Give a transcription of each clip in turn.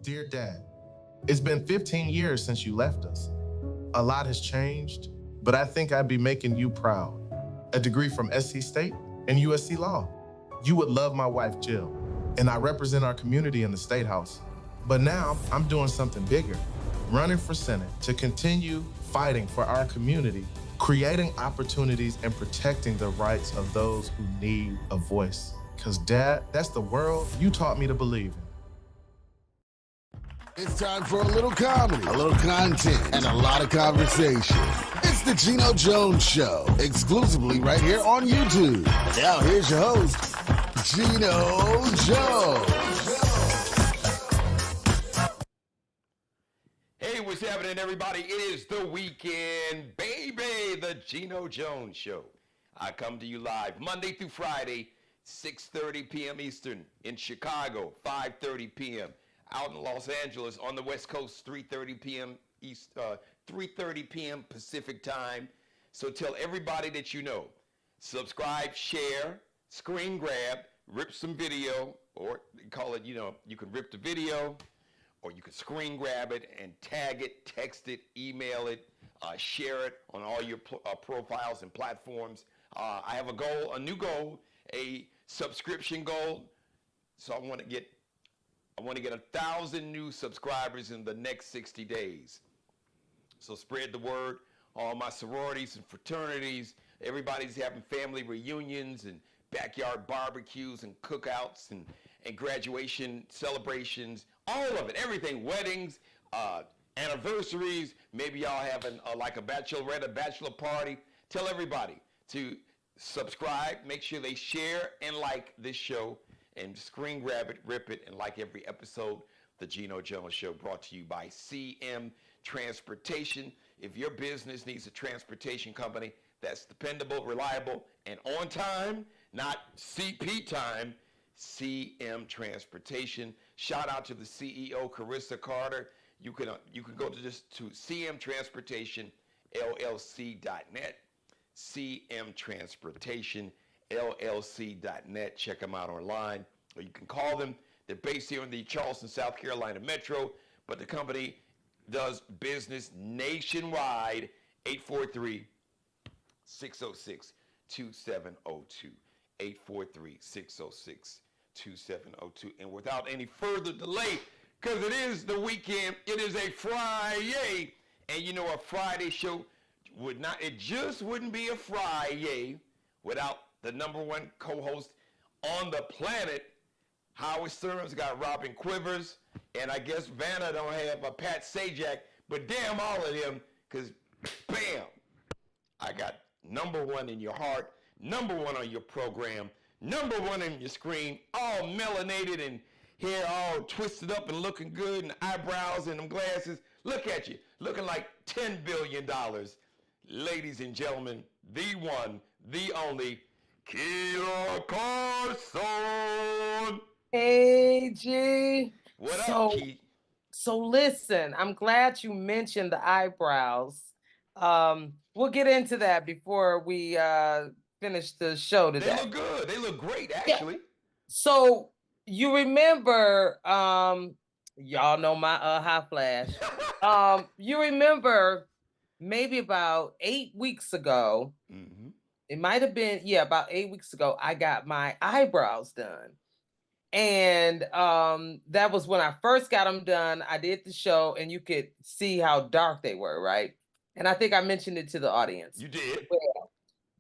Dear Dad, it's been 15 years since you left us. A lot has changed, but I think I'd be making you proud. A degree from SC State and USC Law. You would love my wife, Jill, and I represent our community in the State House. But now I'm doing something bigger, running for Senate to continue fighting for our community, creating opportunities and protecting the rights of those who need a voice. Because Dad, that's the world you taught me to believe in. It's time for a little comedy, a little content, and a lot of conversation. It's the Geno Jones Show, exclusively right here on YouTube. And now here's your host, Geno Jones. Hey, what's happening, everybody? It is the weekend, baby, the Geno Jones Show. I come to you live Monday through Friday, 6:30 p.m. Eastern, in Chicago, 5:30 p.m. out in Los Angeles on the West Coast, 3:30 p.m. 3:30 p.m. Pacific time. So tell everybody that you know. Subscribe, share, screen grab, rip some video, or call it, you can rip the video, or you can screen grab it and tag it, text it, email it, share it on all your profiles and platforms. I have a new goal, a subscription goal. So I want to get 1,000 new subscribers in the next 60 days. So spread the word. All my sororities and fraternities, everybody's having family reunions and backyard barbecues and cookouts and graduation celebrations, all of it, everything, weddings, anniversaries, maybe y'all having like a bachelorette, a bachelor party. Tell everybody to subscribe, make sure they share and like this show, and screen grab it, rip it, and like every episode. The Geno Jones Show, brought to you by CM Transportation. If your business needs a transportation company that's dependable, reliable, and on time, not CP time, CM Transportation. Shout out to the CEO, Carissa Carter. You can go to cmtransportationllc.net, cmtransportationllc.net. Check them out online, or you can call them. They're based here in the Charleston, South Carolina metro, but the company does business nationwide. 843-606-2702. 843-606-2702. And without any further delay, because it is the weekend, it is a Friday, and a Friday show just wouldn't be a Friday without the number one co-host on the planet. Howard Stern's got Robin Quivers, and I guess Vanna don't have a Pat Sajak, but damn all of them, because bam, I got number one in your heart, number one on your program, number one on your screen, all melanated and hair all twisted up and looking good, and eyebrows and them glasses. Look at you, looking like $10 billion. Ladies and gentlemen, the one, the only, Kelia Karson. Hey, G. What up, Key? So listen, I'm glad you mentioned the eyebrows. We'll get into that before we finish the show today. They look good. They look great, actually. Yeah. So you remember, y'all know my high flash. You remember maybe about 8 weeks ago, it might have been, about 8 weeks ago, I got my eyebrows done. And that was when I first got them done. I did the show, and you could see how dark they were, right? And I think I mentioned it to the audience. You did?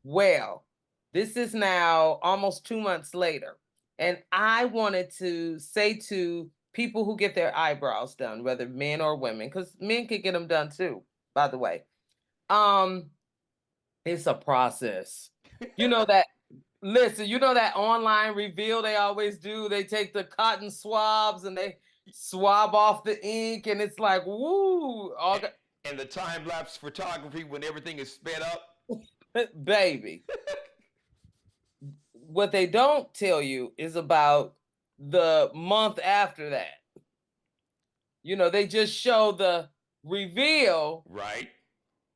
Well, this is now almost 2 months later. And I wanted to say to people who get their eyebrows done, whether men or women, because men can get them done too, by the way. It's a process. Listen, that online reveal they always do? They take the cotton swabs and they swab off the ink, and it's like, woo. And the time-lapse photography when everything is sped up. Baby. What they don't tell you is about the month after that. They just show the reveal. Right.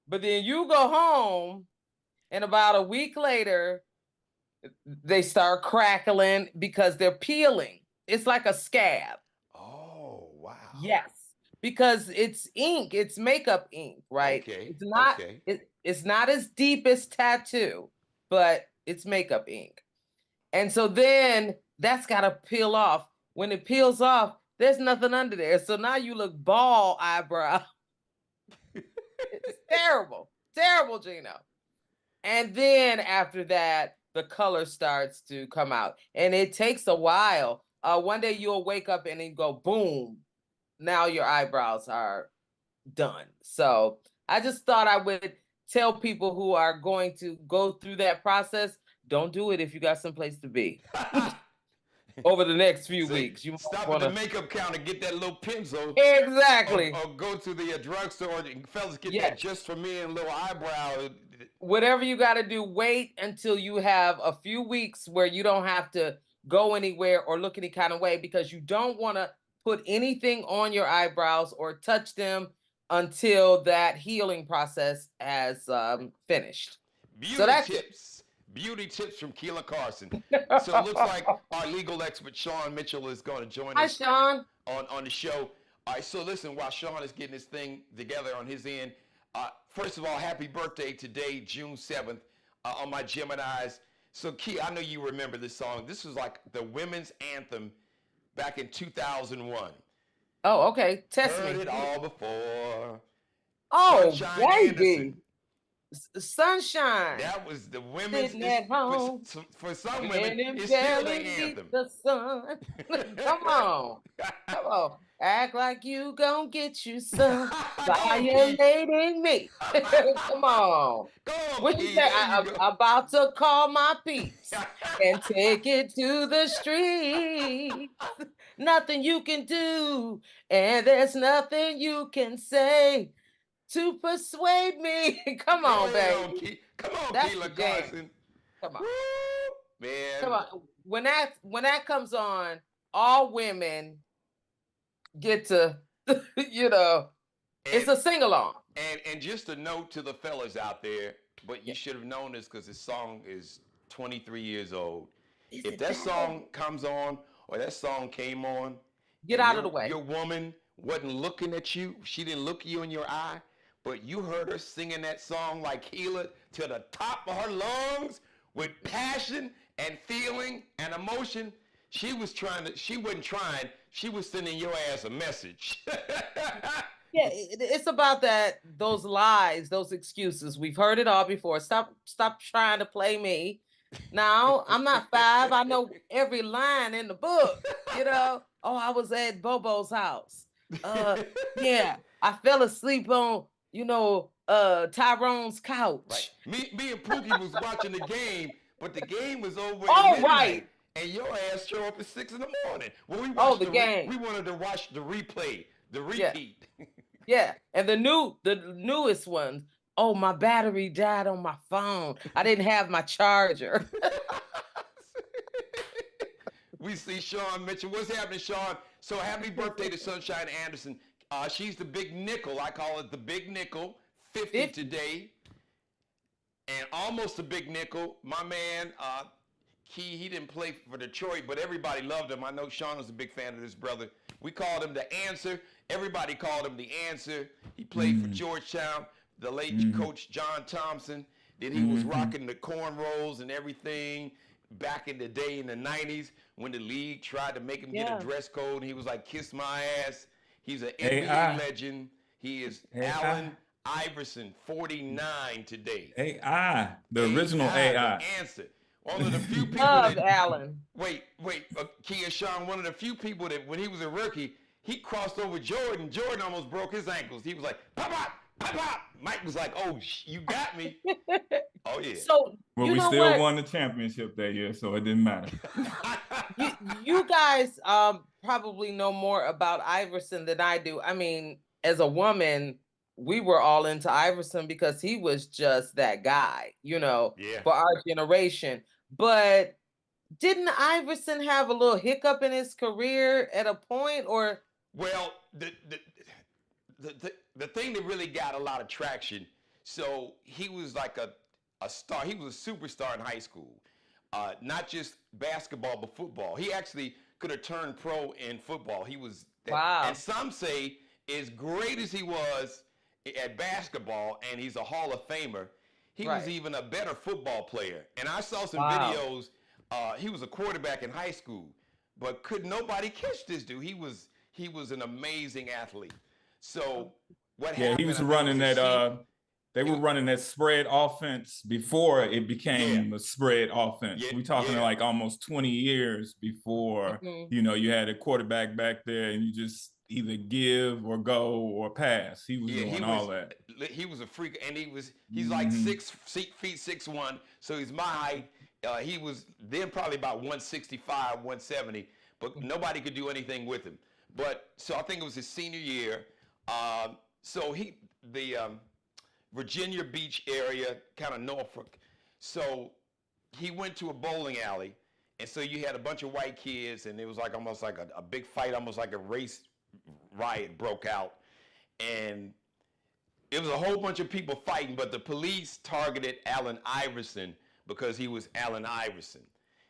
But then you go home, and about a week later, they start crackling because they're peeling. It's like a scab. Oh, wow. Yes, because it's ink, it's makeup ink, right? Okay. It's not Okay. it's not as deep as tattoo, but it's makeup ink. And so then that's got to peel off. When it peels off, there's nothing under there. So now you look bald eyebrow. It's terrible. Terrible, Geno. And then after that, the color starts to come out. And it takes a while. One day you'll wake up and then go boom. Now your eyebrows are done. So I just thought I would tell people who are going to go through that process, don't do it if you got someplace to be. Over the next few Say, weeks, you stop want at to the makeup counter, get that little pencil. exactly. Or go to the drugstore. Fellas, get Yes. that just for me and a little eyebrow. Whatever you got to do, wait until you have a few weeks where you don't have to go anywhere or look any kind of way, because you don't want to put anything on your eyebrows or touch them until that healing process has finished. So that's it. Beauty tips from Kelia Karson. So it looks like our legal expert Sean Mitchell is going to join Hi, us Sean. on the show. All right, so listen, while Sean is getting his thing together on his end, first of all, happy birthday today, June 7th, on my Geminis. So, Key, I know you remember this song. This was like the women's anthem back in 2001. Oh, okay. Test Heard me. it all before. Oh, Sunshine baby. Anderson. Sunshine. That was the women's. Sitting at home. For some women, And it's still the barely beat anthem. the sun. Come on. Come on. Act like you gonna get you some. Violating me. Come on. Go on, What you Key, say? there you go. I'm about to call my peeps and take it to the street. Nothing you can do, and there's nothing you can say to persuade me. Come on, baby. Come on, That's Kelia the jam. Karson. Come on. Woo, man. Come on. When that comes on, all women get to, it's a sing-along. And just a note to the fellas out there, but you should have known this because this song is 23 years old. If that song comes on or that song came on, get out of the way. Your woman wasn't looking at you. She didn't look you in your eye, but you heard her singing that song like Keela to the top of her lungs with passion and feeling and emotion. She wasn't trying. She was sending your ass a message. Yeah, it's about those lies, those excuses. We've heard it all before. Stop trying to play me. Now, I'm not 5. I know every line in the book, Oh, I was at Bobo's house. Yeah, I fell asleep on, Tyrone's couch. Right. Me and Pookie was watching the game, but the game was over Oh, at midnight. right. And your ass show up at 6 in the morning. Well, we Oh, watched the game. We wanted to watch the replay, the repeat. Yeah, and the newest ones. Oh, my battery died on my phone. I didn't have my charger. We see Sean Mitchell. What's happening, Sean? So happy birthday to Sunshine Anderson. She's the big nickel. I call it the big nickel. 50 today. And almost a big nickel. My man, he didn't play for Detroit, but everybody loved him. I know Sean was a big fan of this brother. We called him the Answer. Everybody called him the Answer. He played for Georgetown, the late coach John Thompson. Then he was rocking the cornrows and everything back in the day in the 90s when the league tried to make him get a dress code. And he was like, kiss my ass. He's an NBA legend. He is Allen Iverson, 49 today. AI, the original AI. The Answer. One of the few people Love Allen. Wait, Kia Sean, one of the few people that when he was a rookie, he crossed over Jordan. Jordan almost broke his ankles. He was like, pop, pop, pop, pop. Mike was like, oh, you got me. Oh, yeah. So, Well, we still won the championship that year, so it didn't matter. you guys probably know more about Iverson than I do. I mean, as a woman, we were all into Iverson because he was just that guy, for our generation. But didn't Iverson have a little hiccup in his career at a point, or? Well, the thing that really got a lot of traction, so he was like a star. He was a superstar in high school, not just basketball, but football. He actually could have turned pro in football. He was Wow. And some say, as great as he was at basketball, and he's a Hall of Famer, he was even a better football player. And I saw some videos. He was a quarterback in high school, but could nobody catch this dude? He was an amazing athlete. So what happened? He was running that. They were running that spread offense before it became a spread offense. We're talking like almost 20 years before, you had a quarterback back there and you just either give or go or pass. He was doing all that. He was a freak, and he's like 6 feet 6'1", so he's my height. He was then probably about 165, 170, but nobody could do anything with him. But so I think it was his senior year. So Virginia Beach area, kind of Norfolk. So he went to a bowling alley, and so you had a bunch of white kids, and it was like almost like a big fight, almost like a race riot broke out. And it was a whole bunch of people fighting, but the police targeted Allen Iverson because he was Allen Iverson.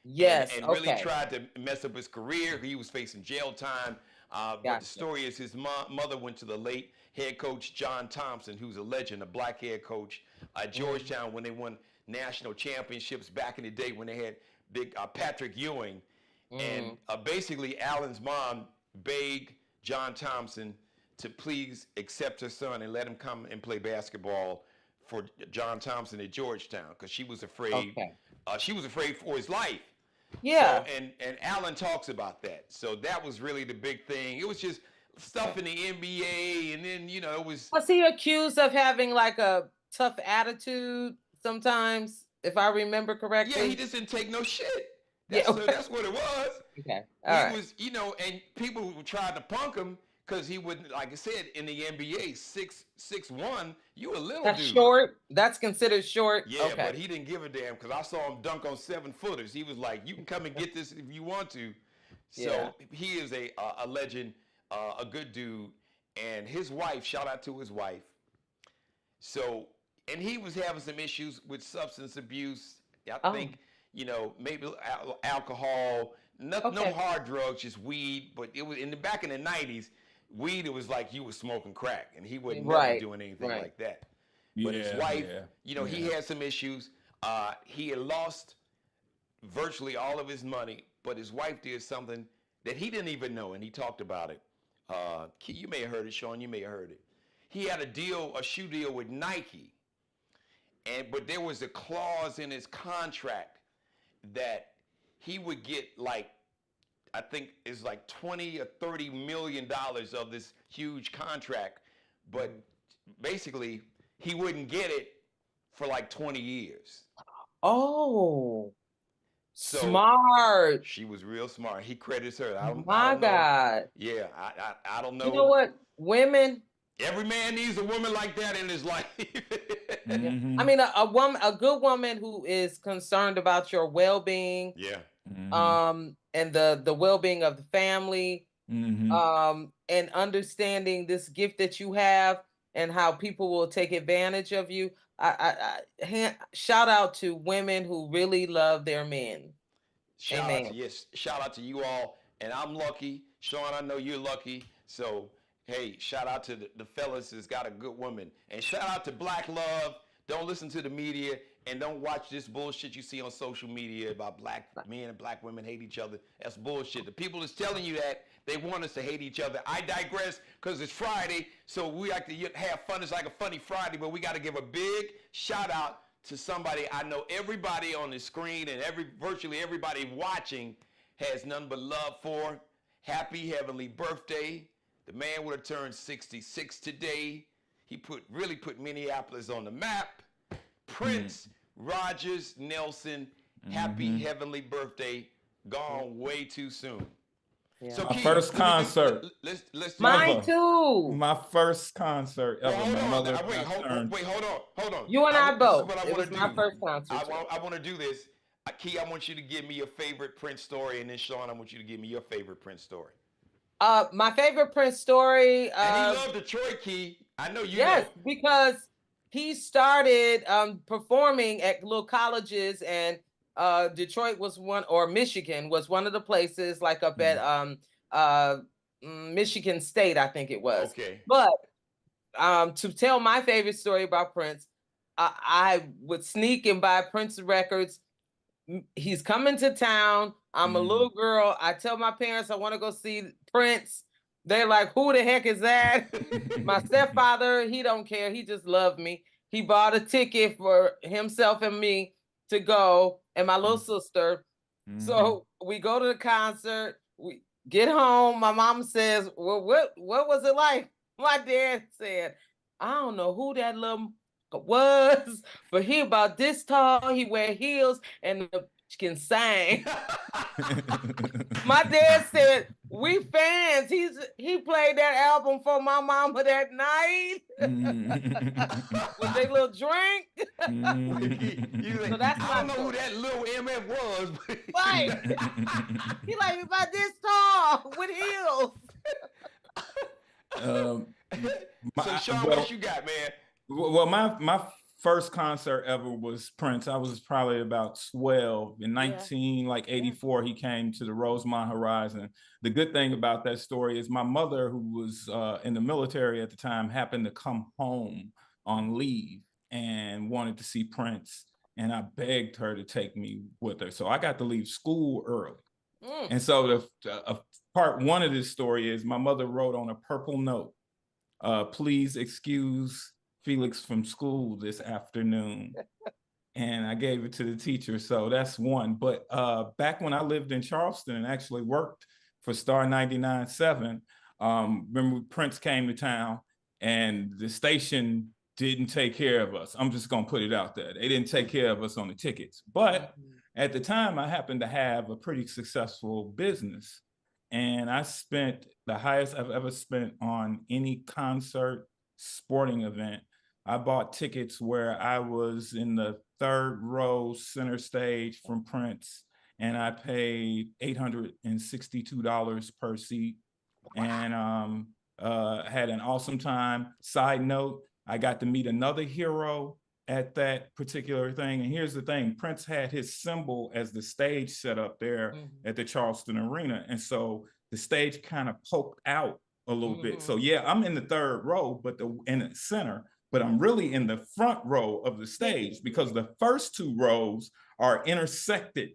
Yes, and really tried to mess up his career. He was facing jail time. But the story is his mother went to the late head coach John Thompson, who's a legend, a black head coach at Georgetown when they won national championships back in the day when they had big Patrick Ewing. And basically Allen's mom begged John Thompson to please accept her son and let him come and play basketball for John Thompson at Georgetown because she was afraid. She was afraid for his life. Yeah. So, and Allen talks about that. So that was really the big thing. It was just stuff in the NBA, and then it was. Was he accused of having like a tough attitude sometimes, if I remember correctly? Yeah, he just didn't take no shit. That's what it was. Okay. He was, and people tried to punk him because he wouldn't, like I said, in the NBA, 6'1", you a little That's dude. short. That's considered short. Yeah, but he didn't give a damn because I saw him dunk on 7-footers. He was like, "You can come and get this if you want to." So he is a legend, a good dude, and his wife. Shout out to his wife. So, and he was having some issues with substance abuse. I think maybe alcohol. No hard drugs, just weed. But it was back in the 90s. Weed, it was like you was smoking crack, and he wasn't never doing anything like that. But his wife, he had some issues. He had lost virtually all of his money, but his wife did something that he didn't even know, and he talked about it. You may have heard it, Sean. You may have heard it. He had a shoe deal with Nike, but there was a clause in his contract that he would get I think it's like $20 or $30 million of this huge contract, but basically he wouldn't get it for like 20 years. Oh, so smart. She was real smart. He credits her. I don't God. Know. Yeah, I don't know. You know what? Women. Every man needs a woman like that in his life. I mean, a good woman who is concerned about your well-being. Yeah. And the well-being of the family, and understanding this gift that you have and how people will take advantage of you. I shout out to women who really love their men. Shout out to you all. And I'm lucky. Sean, I know you're lucky. So, hey, shout out to the fellas who's got a good woman. And shout out to Black Love. Don't listen to the media. And don't watch this bullshit you see on social media about black men and black women hate each other. That's bullshit. The people that's telling you that, they want us to hate each other. I digress because it's Friday, so we like to have fun. It's like a funny Friday, but we got to give a big shout out to somebody I know everybody on the screen and virtually everybody watching has none but love for. Happy heavenly birthday. The man would have turned 66 today. He really put Minneapolis on the map. Prince Rogers Nelson, happy heavenly birthday, gone way too soon. Yeah. So my first concert. Mine too. My first concert ever. Hold on. You and I both. It was my first concert. I want to do this. Key, I want you to give me your favorite Prince story, and then Sean, I want you to give me your favorite Prince story. My favorite Prince story. And he loved Detroit, Key. I know you. Yes, because he started performing at little colleges, and Detroit was one, or Michigan was one of the places, like up at Michigan State, I think it was. Okay. But to tell my favorite story about Prince, I would sneak and buy Prince records. He's coming to town. I'm a little girl. I tell my parents I want to go see Prince. They're like, who the heck is that? My stepfather, he don't care. He just loved me. He bought a ticket for himself and me to go, and my little sister. So we go to the concert. We get home. My mom says, well, what was it like? My dad said, I don't know who that little was, but he about this tall. He wear heels and can sing. My dad said, we fans. He played that album for my mama that night with their little drink. So that's I don't know who that little MF was. Right. He like about this tall with heels. So Sean, what you got, man? Well, my first concert ever was Prince. I was probably about 12. In 1984, he came to the Rosemont Horizon. The good thing about that story is my mother, who was in the military at the time, happened to come home on leave and wanted to see Prince. And I begged her to take me with her. So I got to leave school early. And so the part one of this story is my mother wrote on a purple note, please excuse Felix from school this afternoon. And I gave it to the teacher. So that's one. But back when I lived in Charleston and actually worked for Star 99.7, remember Prince came to town and the station didn't take care of us. I'm just going to put it out there. They didn't take care of us on the tickets. But at the time, I happened to have a pretty successful business. And I spent the highest I've ever spent on any concert, sporting event. I bought tickets where I was in the third row center stage from Prince, and I paid $862 per seat, and had an awesome time. Side note, I got to meet another hero at that particular thing. And here's the thing, Prince had his symbol as the stage set up there at the Charleston Arena. And so the stage kind of poked out a little bit. So yeah, I'm in the third row, but in the center, but I'm really in the front row of the stage because the first two rows are intersected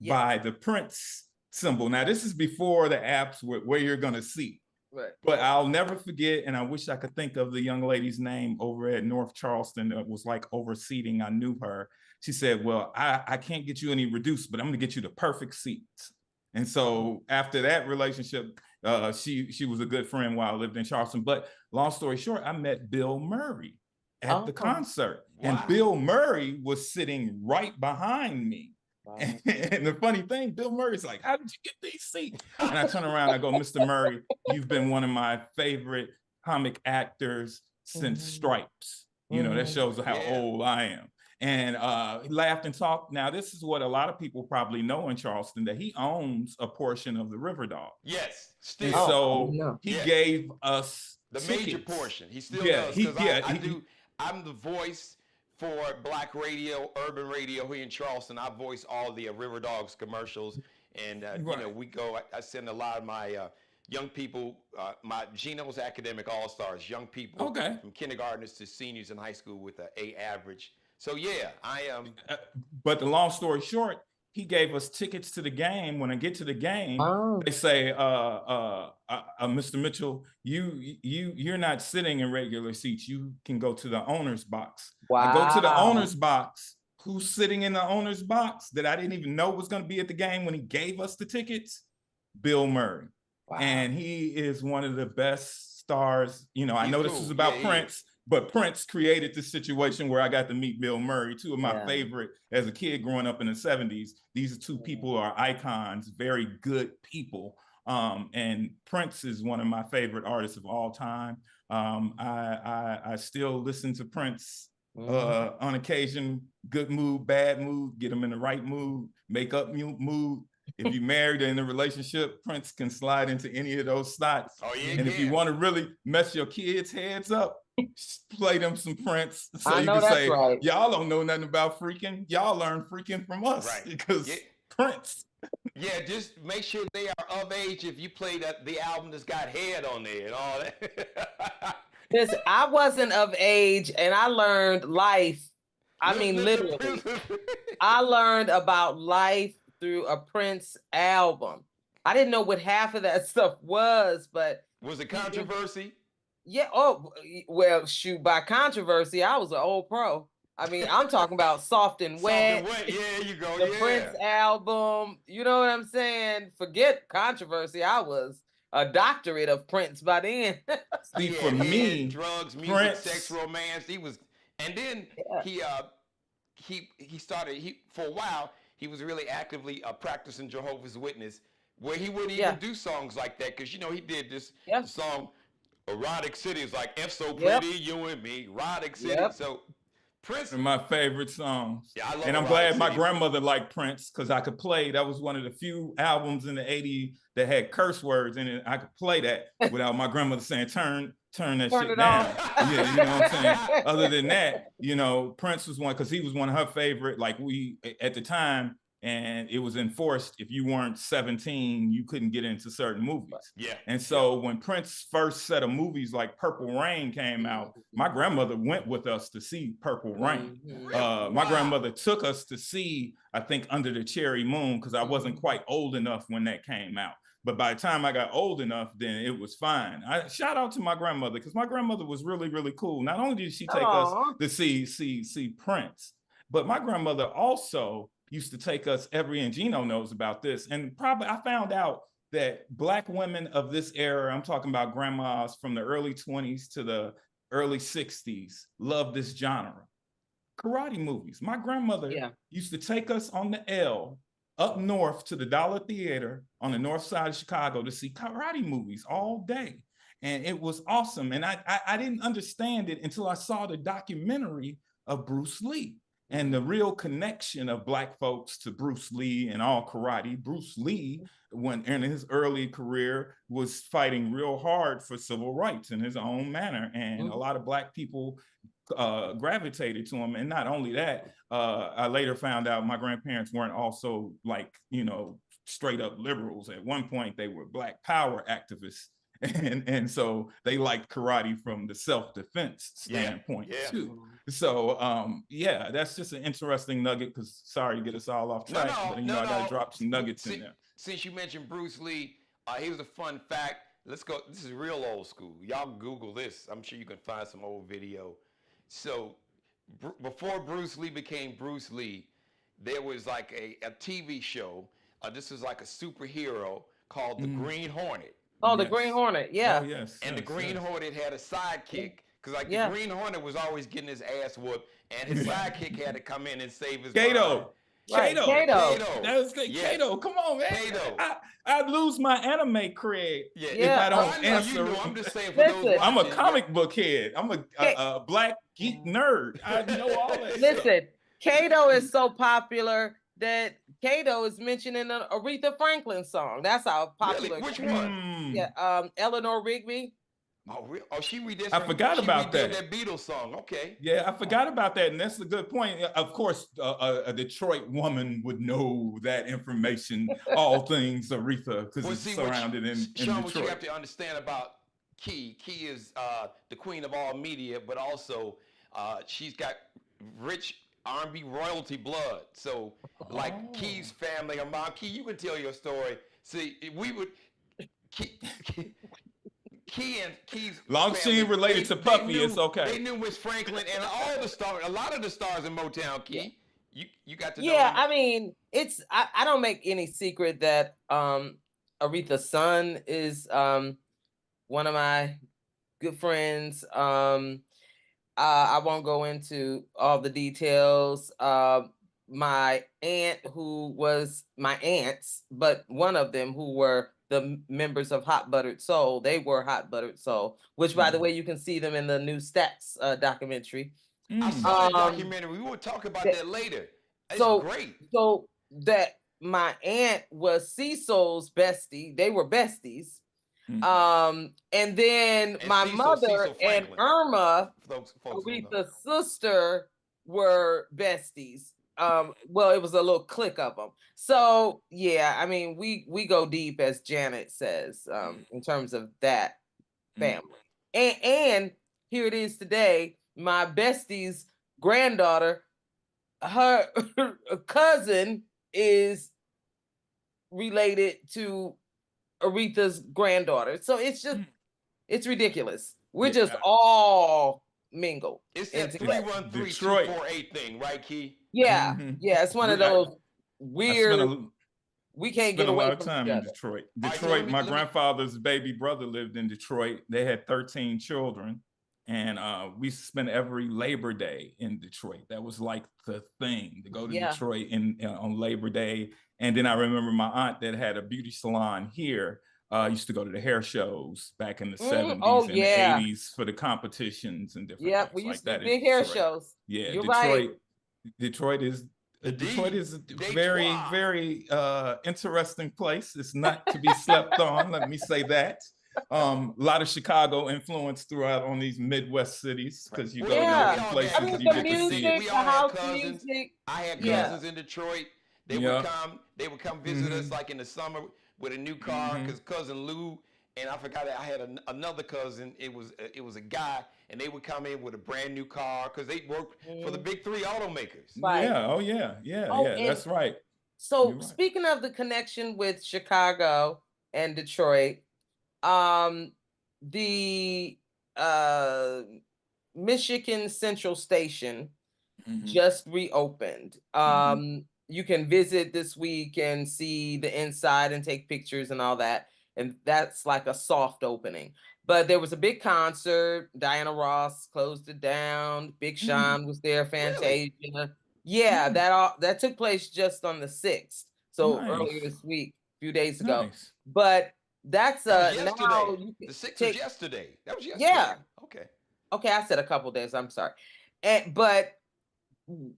by the Prince symbol. Now, this is before the apps where you're gonna see. Right. But I'll never forget, and I wish I could think of the young lady's name over at North Charleston that was like overseating. I knew her. She said, well, I can't get you any reduced, but I'm gonna get you the perfect seats. And so after that relationship, she was a good friend while I lived in Charleston. But long story short, I met Bill Murray at the concert. Wow. And Bill Murray was sitting right behind me. Wow. And the funny thing, Bill Murray's like, how did you get these seats? And I turn around, I go, Mr. Murray, you've been one of my favorite comic actors since Stripes. You know, that shows how old I am. And he laughed and talked. Now, this is what a lot of people probably know in Charleston, that he owns a portion of the River Dog. Yes, still. And so he gave us the tickets. Major portion. He still does, because I'm the voice for Black radio, urban radio here in Charleston. I voice all the River Dogs commercials, and you know, we go. I send a lot of my young people, my Geno's academic all-stars, young people from kindergartners to seniors in high school with an A average. So yeah, I am. But the long story short, he gave us tickets to the game. When I get to the game, they say, Mr. Mitchell, you're not sitting in regular seats. You can go to the owner's box. Wow. I go to the owner's box. Who's sitting in the owner's box that I didn't even know was going to be at the game when he gave us the tickets? Bill Murray. Wow. And he is one of the best stars. You know, I know this is about Prince, but Prince created this situation where I got to meet Bill Murray, two of my favorite as a kid growing up in the 70s. These two people are icons, very good people. And Prince is one of my favorite artists of all time. I still listen to Prince on occasion, good mood, bad mood, get him in the right mood, make up mood. If you're married or in a relationship, Prince can slide into any of those slots. Oh, yeah, and if you want to really mess your kids' heads up, play them some Prince. So you can say, y'all don't know nothing about freaking. Y'all learn freaking from us because Prince. Yeah, just make sure they are of age if you play the album that's got head on there and all that. Listen, I wasn't of age and I learned life. I mean, literally. I learned about life through a Prince album. I didn't know what half of that stuff was, but was it controversy? Yeah. Oh, well, shoot, by controversy, I was an old pro. I mean, I'm talking about Soft and Wet. Soft and Wet, yeah, you go, the Prince album. You know what I'm saying? Forget controversy. I was a doctorate of Prince by then. See, for me, drugs, music, Prince, sex, romance. He was, and then he started. For a while, he was really actively practicing Jehovah's Witness, where he wouldn't even do songs like that because he did this song. Erotic City is like F so pretty, you and me. Erotic City. So Prince, one of my favorite songs. Yeah, I love and I'm Erotic glad my City. Grandmother liked Prince because I could play. That was one of the few albums in the '80s that had curse words in it. I could play that without my grandmother saying, "Turn that shit down." Yeah, you know what I'm saying. Other than that, Prince was one because he was one of her favorite. Like we at the time. And it was enforced if you weren't 17, you couldn't get into certain movies. Yeah. And so when Prince's first set of movies like Purple Rain came out, my grandmother went with us to see Purple Rain. My grandmother took us to see, I think, Under the Cherry Moon, because I wasn't quite old enough when that came out. But by the time I got old enough, then it was fine. Shout out to my grandmother, because my grandmother was really, really cool. Not only did she take us to see Prince, but my grandmother also used to take us and Geno knows about this. And probably I found out that Black women of this era, I'm talking about grandmas from the early 20s to the early 60s, love this genre. Karate movies. My grandmother used to take us on the L up north to the Dollar Theater on the north side of Chicago to see karate movies all day. And it was awesome. And I didn't understand it until I saw the documentary of Bruce Lee. And the real connection of Black folks to Bruce Lee and all karate. Bruce Lee, when in his early career, was fighting real hard for civil rights in his own manner. And a lot of Black people gravitated to him. And not only that, I later found out my grandparents weren't also straight up liberals. At one point, they were Black power activists. And so they liked karate from the self-defense standpoint too. So that's just an interesting nugget, because sorry to get us all off track, but I gotta drop some nuggets in there. Since you mentioned Bruce Lee, here's a fun fact. Let's go. This is real old school. Y'all Google this. I'm sure you can find some old video. So before Bruce Lee became Bruce Lee, there was like a TV show. This was like a superhero called the Green Hornet. Oh, the Green Hornet, yeah. Oh, yes. And the Green Hornet had a sidekick, because the Green Hornet was always getting his ass whooped, and his sidekick had to come in and save his Gato. Kato. That was Kato. Come on, man. Kato. I'd lose my anime cred if I don't answer. I'm just saying for those. I'm a comic book head. I'm a Black geek nerd. I know all that. Listen, Kato is so popular that Kato is mentioned in an Aretha Franklin song. That's how popular. Really? Which one? Yeah, Eleanor Rigby. Oh, really? Oh, she redid. I forgot about that. That Beatles song. Okay. Yeah, I forgot about that, and that's a good point. Of course, a Detroit woman would know that information. All things Aretha, because it's surrounded in Detroit. What you have to understand about Key. Key is the queen of all media, but also she's got rich R&B royalty blood. So, like Key's family, her mom, Key, you can tell your story. See, we would Key and Key's long she ain't related to Puffy, it's okay. They knew Miss Franklin and all the stars, a lot of the stars in Motown, Key. You got to know. Yeah, I mean, it's I don't make any secret that Aretha's son is one of my good friends. I won't go into all the details. My aunt, who was my aunts, but one of them who were the members of Hot Buttered Soul, they were Hot Buttered Soul, which, by the way, you can see them in the new Stats documentary. I saw that documentary. We will talk about that later. It's great. So that my aunt was Cecil's bestie. They were besties. And then my mother and Irma, Aretha's sister, were besties. well, it was a little clique of them. So yeah, I mean, we go deep, as Janet says, in terms of that family. And here it is today. My bestie's granddaughter, her cousin is related to Aretha's granddaughter. So it's ridiculous. We're just all mingled. It's that together. 313248 thing, right, Key? Yeah, yeah. It's one of those weird. We can't get away a lot of from time each in other. Detroit. Right, Detroit, my grandfather's baby brother lived in Detroit. They had 13 children. And we spent every Labor Day in Detroit. That was like the thing, to go to Detroit on Labor Day. And then I remember my aunt that had a beauty salon here used to go to the hair shows back in the 70s and the 80s for the competitions and different things we used like to that. big hair shows. Yeah, You're Detroit is a very, very interesting place. It's not to be slept on, let me say that. A lot of Chicago influence throughout on these Midwest cities, because you go to different places, I mean, you get music, to see it. We all had cousins. Music. I had cousins in Detroit. They would come visit us like in the summer with a new car, because cousin Lou and I forgot I had another cousin. It was a guy, and they would come in with a brand new car because they worked for the big three automakers. Right. Yeah. That's right. So speaking of the connection with Chicago and Detroit, the Michigan Central Station just reopened. You can visit this week and see the inside and take pictures and all that. And that's like a soft opening. But there was a big concert. Diana Ross closed it down. Big Sean was there. Fantasia. Really? Yeah, that took place just on the 6th. So earlier this week, a few days ago. But that's yesterday. Now the 6th was yesterday. That was yesterday. Yeah. Okay, I said a couple days. I'm sorry. But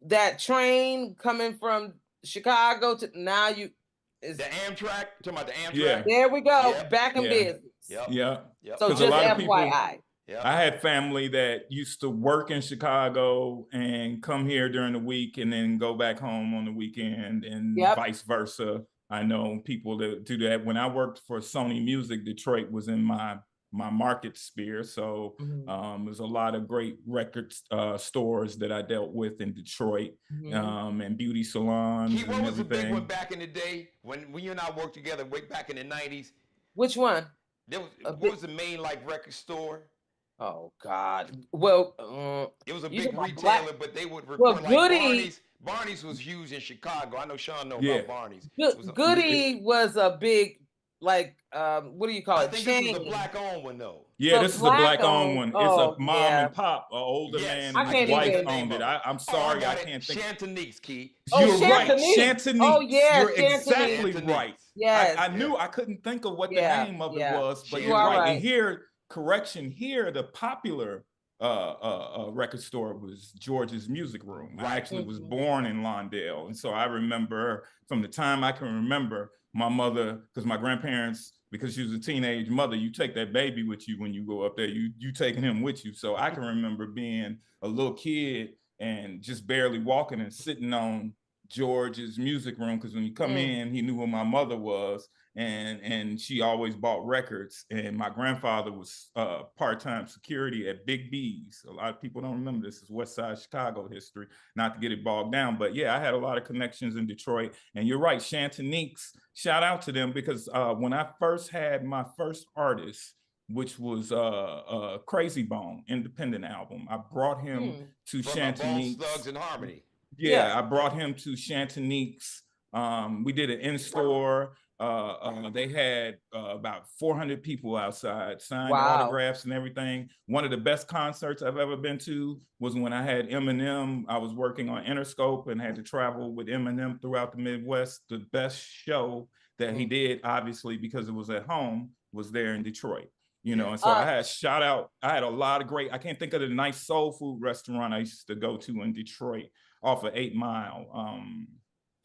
that train coming from Chicago to now the Amtrak. Talking about the Amtrak. Yeah. There we go. Back in business. So just a lot FYI. of people, I had family that used to work in Chicago and come here during the week and then go back home on the weekend, and vice versa. I know people that do that. When I worked for Sony Music, Detroit was in my market sphere. So there's a lot of great record stores that I dealt with in Detroit, and beauty salons. What was the big one back in the day when you and I worked together way back in the 90s? Which one? What was the main record store? Oh God! Well, it was a big retailer, but they would record Barney's. Barney's was huge in Chicago. I know Sean knows about Barney's. Goody was a big, what do you call it? I think this was a black-owned one, though. Yeah, this is a black-owned one. It's a mom and pop, an older man, and his wife owned it. I'm sorry, I can't think. Chantanix, Keith. You're right, Chantanix. Oh yeah, you're exactly right. Yes, I knew I couldn't think of what the name of it was, but you're right. And here, the popular record store was George's Music Room. I actually was born in Lawndale, and so I remember from the time I can remember, my mother, because my grandparents, because she was a teenage mother, you take that baby with you when you go up there. You taking him with you. So I can remember being a little kid and just barely walking and sitting on George's Music Room, because when you come in, he knew who my mother was, and she always bought records. And my grandfather was part-time security at Big B's. A lot of people don't remember this. Is West Side Chicago history, not to get it bogged down. But yeah, I had a lot of connections in Detroit. And you're right, Chantanix, shout out to them, because when I first had my first artist, which was Crazy Bone independent album, I brought him to Chantanix. Thugs in Harmony. Yeah, I brought him to Chantanix. We did an in-store. They had about 400 people outside, signed autographs and everything. One of the best concerts I've ever been to was when I had Eminem. I was working on Interscope and had to travel with Eminem throughout the Midwest. The best show that he did, obviously, because it was at home, was there in Detroit. And so I had a lot of great, I can't think of the nice soul food restaurant I used to go to in Detroit off of 8 Mile.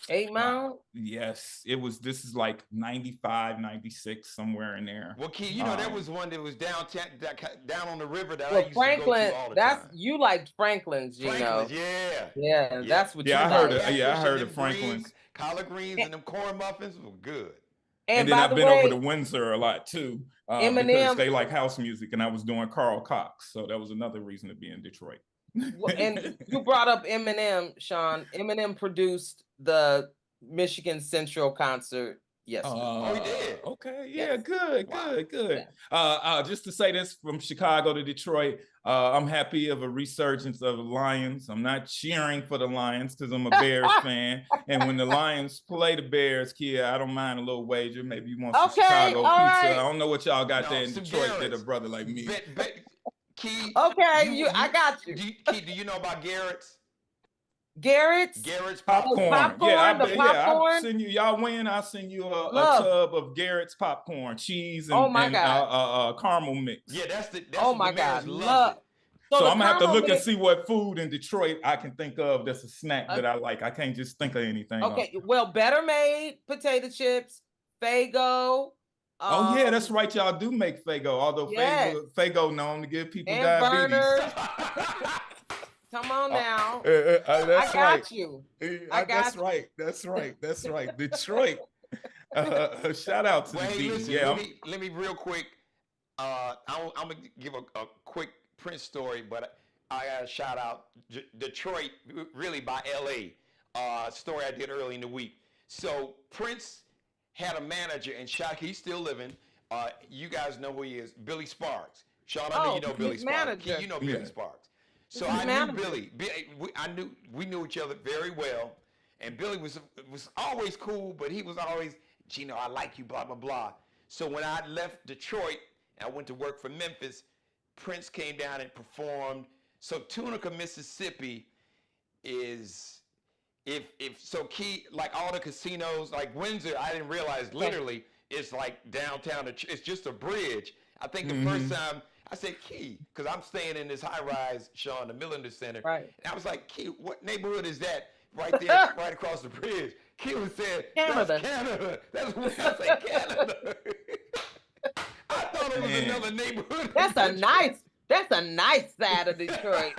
8 Mile? Yes, it was. This is like 95, 96, somewhere in there. Well, Key, you know, that was one that was downtown, down on the river that I Well, used Franklin, to go to all the that's time. you liked Franklin's, you know. Franklin's, yeah. Yeah, that's what Yeah, you I heard liked. it. Yeah, I heard of Them Franklin's. greens, collard greens and them corn muffins were good. And then by I've the been way, over to Windsor a lot too, because Eminem, they like house music, and I was doing Carl Cox, so that was another reason to be in Detroit. and you brought up Eminem, Sean. Eminem produced the Michigan Central concert yesterday. Oh, he did. Okay, yeah, Yes. good. Yeah. Just to say this, from Chicago to Detroit, I'm happy of a resurgence of the Lions. I'm not cheering for the Lions because I'm a Bears fan, and when the Lions play the Bears, Kia, I don't mind a little wager. Maybe you want some Chicago pizza. Right. I don't know what y'all got there in Detroit Garrett's. that a brother like me. Key. Okay, I got you. Key, do you know about Garrett's? Garrett's popcorn. popcorn. I'll send you. Y'all win. I'll send you a tub of Garrett's popcorn, cheese, and, caramel mix. Yeah, that's oh my God, love. So I'm gonna have to look and see what food in Detroit I can think of that's a snack that I like. I can't just think of anything. Okay, well, Better Made potato chips, Faygo. Oh yeah, that's right. Y'all do make Faygo, although Faygo known to give people diabetes. Come on now. That's I got you. That's right. Detroit. Shout out to the D. Listen, let me real quick. I'm gonna give a quick Prince story, but I got to shout out Detroit, really by LA. Story I did early in the week. So Prince had a manager, and he's still living. You guys know who he is, Billy Sparks. Sean, I know you know Billy Sparks. You know Billy Sparks. So I knew Billy. We knew each other very well, and Billy was always cool, but he was always, Geno, I like you, blah blah blah. So when I left Detroit and I went to work for Memphis, Prince came down and performed. So Tunica, Mississippi, is Key, like all the casinos, like Windsor, I didn't realize literally it's like downtown. It's just a bridge. I think the first time I said, Key, because I'm staying in this high rise, Sean, the Millender Center. Right. And I was like, Key, what neighborhood is that right there, right across the bridge? Key was saying, Canada. That's Canada. That's what I said, Canada. I thought it was another neighborhood. That's a nice side of Detroit.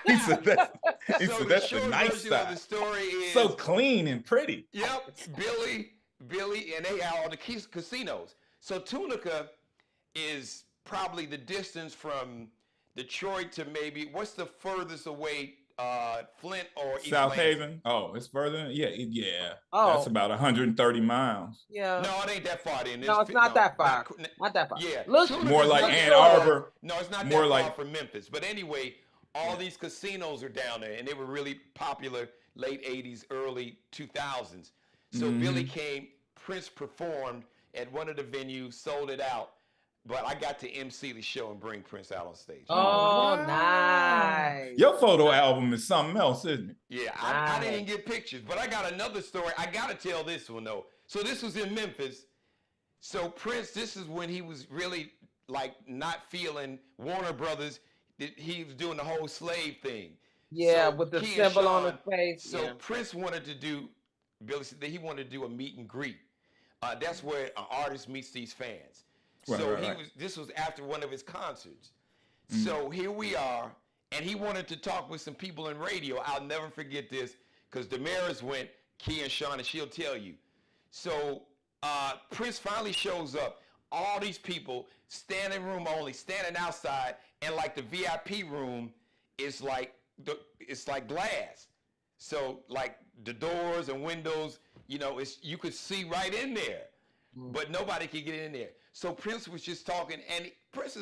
He said that's a nice side. Of the story is so clean and pretty. Yep, Billy, and they have all the casinos. So Tunica is probably the distance from Detroit to maybe, what's the furthest away, Flint or East South Lansing? Haven? Oh, it's further? Yeah. Oh. That's about 130 miles. Yeah. No, it ain't that far then. No, it's not that far. Not that far. Yeah. More like Ann Arbor. No, it's not more that like, far from Memphis. But anyway, all these casinos are down there, and they were really popular late 80s, early 2000s. So Billy came, Prince performed at one of the venues, sold it out. But I got to MC the show and bring Prince out on stage. Oh, nice. Your photo album is something else, isn't it? Yeah, I didn't get pictures, but I got another story. I got to tell this one, though. So this was in Memphis. So Prince, this is when he was really, like, not feeling Warner Brothers. He was doing the whole slave thing. Yeah, so with the symbol on his face. So Prince wanted to do, Billy said that he wanted to do a meet and greet. That's where an artist meets these fans. This was after one of his concerts. So here we are, and he wanted to talk with some people in radio. I'll never forget this, because Damaris went, Key and Sean, and she'll tell you. So Prince finally shows up. All these people, standing room only, standing outside, and like the VIP room is like glass. So like the doors and windows, you could see right in there, but nobody could get in there. So Prince was just talking, and Prince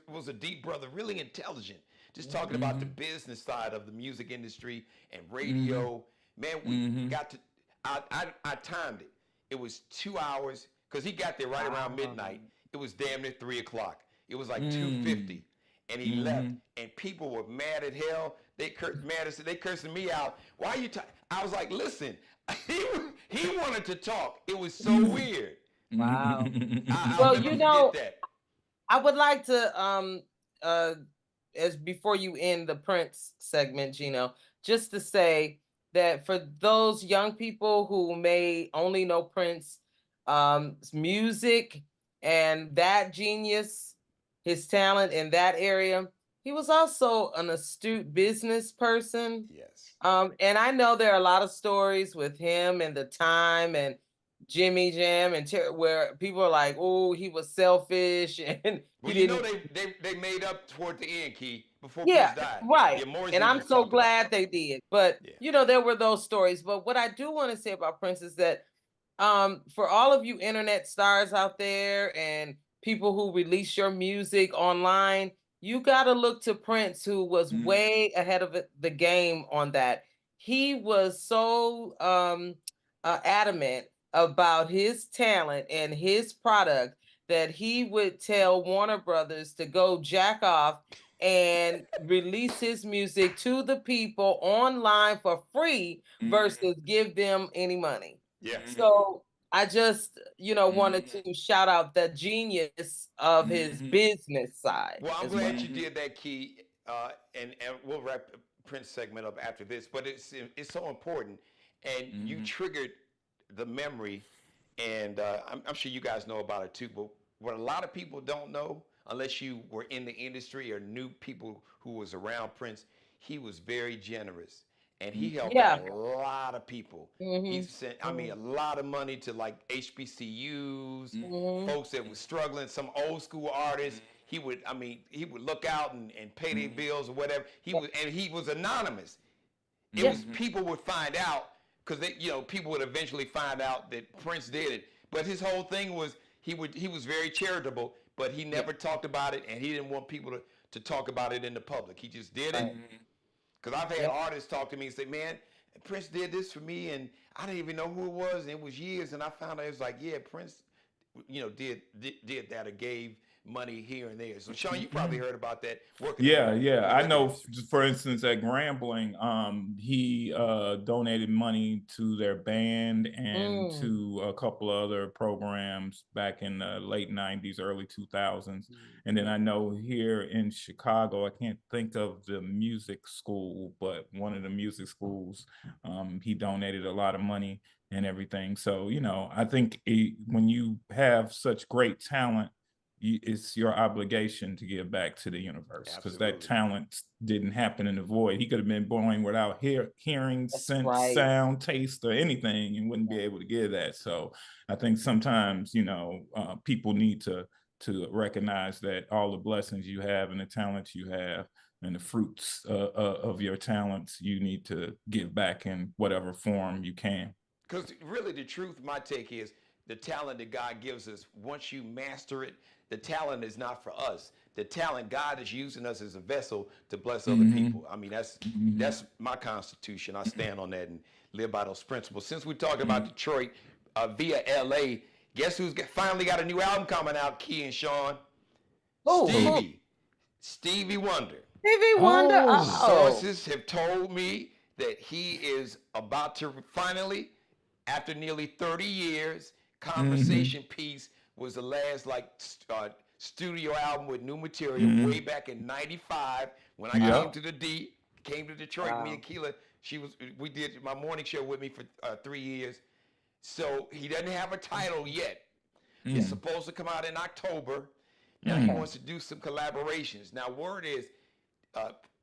was a deep brother, really intelligent, just talking about the business side of the music industry and radio. Man, we got to, I timed it. It was 2 hours, because he got there right around midnight. It was damn near 3 o'clock. It was like 2:50, and he left, and people were mad as hell. They cursing me out. Why are you I was like, listen, he wanted to talk. It was so weird. Wow. Well, I would like to as before you end the Prince segment, Geno, just to say that for those young people who may only know Prince music and that genius, his talent in that area, he was also an astute business person. Yes. And I know there are a lot of stories with him and the time and Jimmy Jam and where people are like, oh, he was selfish and Well, he you know didn't. they made up toward the end, Key, before Prince Yeah, died. right. Yeah, And Morrissey I'm was so talked about. glad they did. But Yeah. you know, there were those stories. But what I do want to say about Prince is that for all of you internet stars out there and people who release your music online, you got to look to Prince, who was way ahead of the game on that. He was so adamant about his talent and his product that he would tell Warner Brothers to go jack off and release his music to the people online for free versus give them any money. Yeah. So I just, wanted to shout out the genius of his business side. Well, I'm as well. glad you did that, Key, and we'll wrap the Prince segment up after this. But it's so important, and you triggered the memory, and I'm sure you guys know about it too. But what a lot of people don't know, unless you were in the industry or knew people who was around Prince, he was very generous. And he helped out a lot of people. He sent, I mean, a lot of money to like HBCUs, folks that were struggling, some old school artists. He would look out and pay their bills or whatever. He was anonymous. It was people would find out because people would eventually find out that Prince did it. But his whole thing was he was very charitable, but he never talked about it, and he didn't want people to talk about it in the public. He just did it. Because I've had artists talk to me and say, man, Prince did this for me, and I didn't even know who it was, and it was years, and I found out it was like, yeah, Prince, did that or gave money here and there. So, Sean, you probably heard about that. Yeah. I know, for instance, at Grambling, he donated money to their band and to a couple of other programs back in the late 90s, early 2000s. And then I know here in Chicago, I can't think of the music school, but one of the music schools, he donated a lot of money and everything. So, I think when you have such great talent, it's your obligation to give back to the universe, because that talent didn't happen in the void. He could have been born without hearing, sense, sound, taste, or anything, and wouldn't be able to give that. So I think sometimes, people need to recognize that all the blessings you have and the talents you have and the fruits of your talents, you need to give back in whatever form you can. Because really the truth, my take is, the talent that God gives us, once you master it, the talent is not for us. The talent, God is using us as a vessel to bless other people. I mean, that's my constitution. I stand on that and live by those principles. Since we're talking about Detroit via LA, guess who's finally got a new album coming out, Key and Sean? Stevie Wonder. Stevie Wonder. Sources have told me that he is about to finally, after nearly 30 years, Conversation Piece was the last studio album with new material way back in '95 when I came to Detroit. Me and Kelia, we did my morning show with me for 3 years. So he doesn't have a title yet. It's supposed to come out in October. Now he wants to do some collaborations. Now word is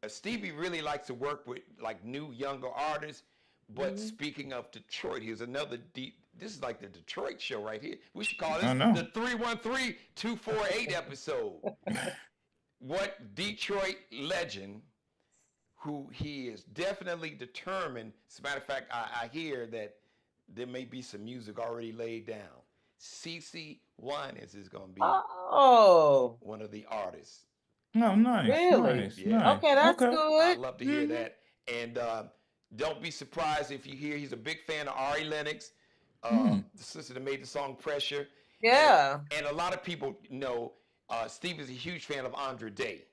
Stevie really likes to work with like new younger artists. But speaking of Detroit, here's another this is like the Detroit show right here. We should call this the 313-248 episode. What Detroit legend, who he is definitely determined. As a matter of fact, I hear that there may be some music already laid down. CeCe Winans is going to be one of the artists. Oh, nice. Really? Nice, Yeah. nice. Okay, that's good. I'd love to hear that. And don't be surprised if you hear he's a big fan of Ari Lennox, the sister that made the song Pressure. Yeah. And a lot of people know Steve is a huge fan of Andra Day.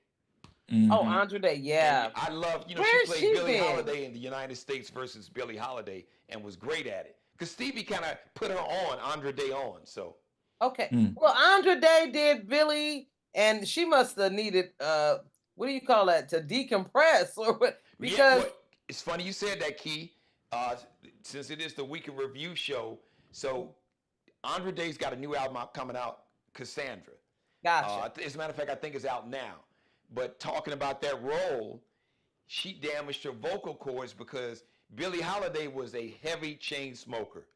Oh, Andra Day, yeah. And I love, she played Billie Holiday in the United States versus Billie Holiday and was great at it. Because Stevie kind of put her on, Andra Day on, so. Okay. Well, Andra Day did Billie, and she must have needed, what do you call that, to decompress? Or what? Because it's funny you said that, Key. Since it is the weekend review show, so Andre Day's got a new album coming out, Cassandra. Gotcha. As a matter of fact, I think it's out now. But talking about that role, she damaged her vocal cords because Billie Holiday was a heavy chain smoker.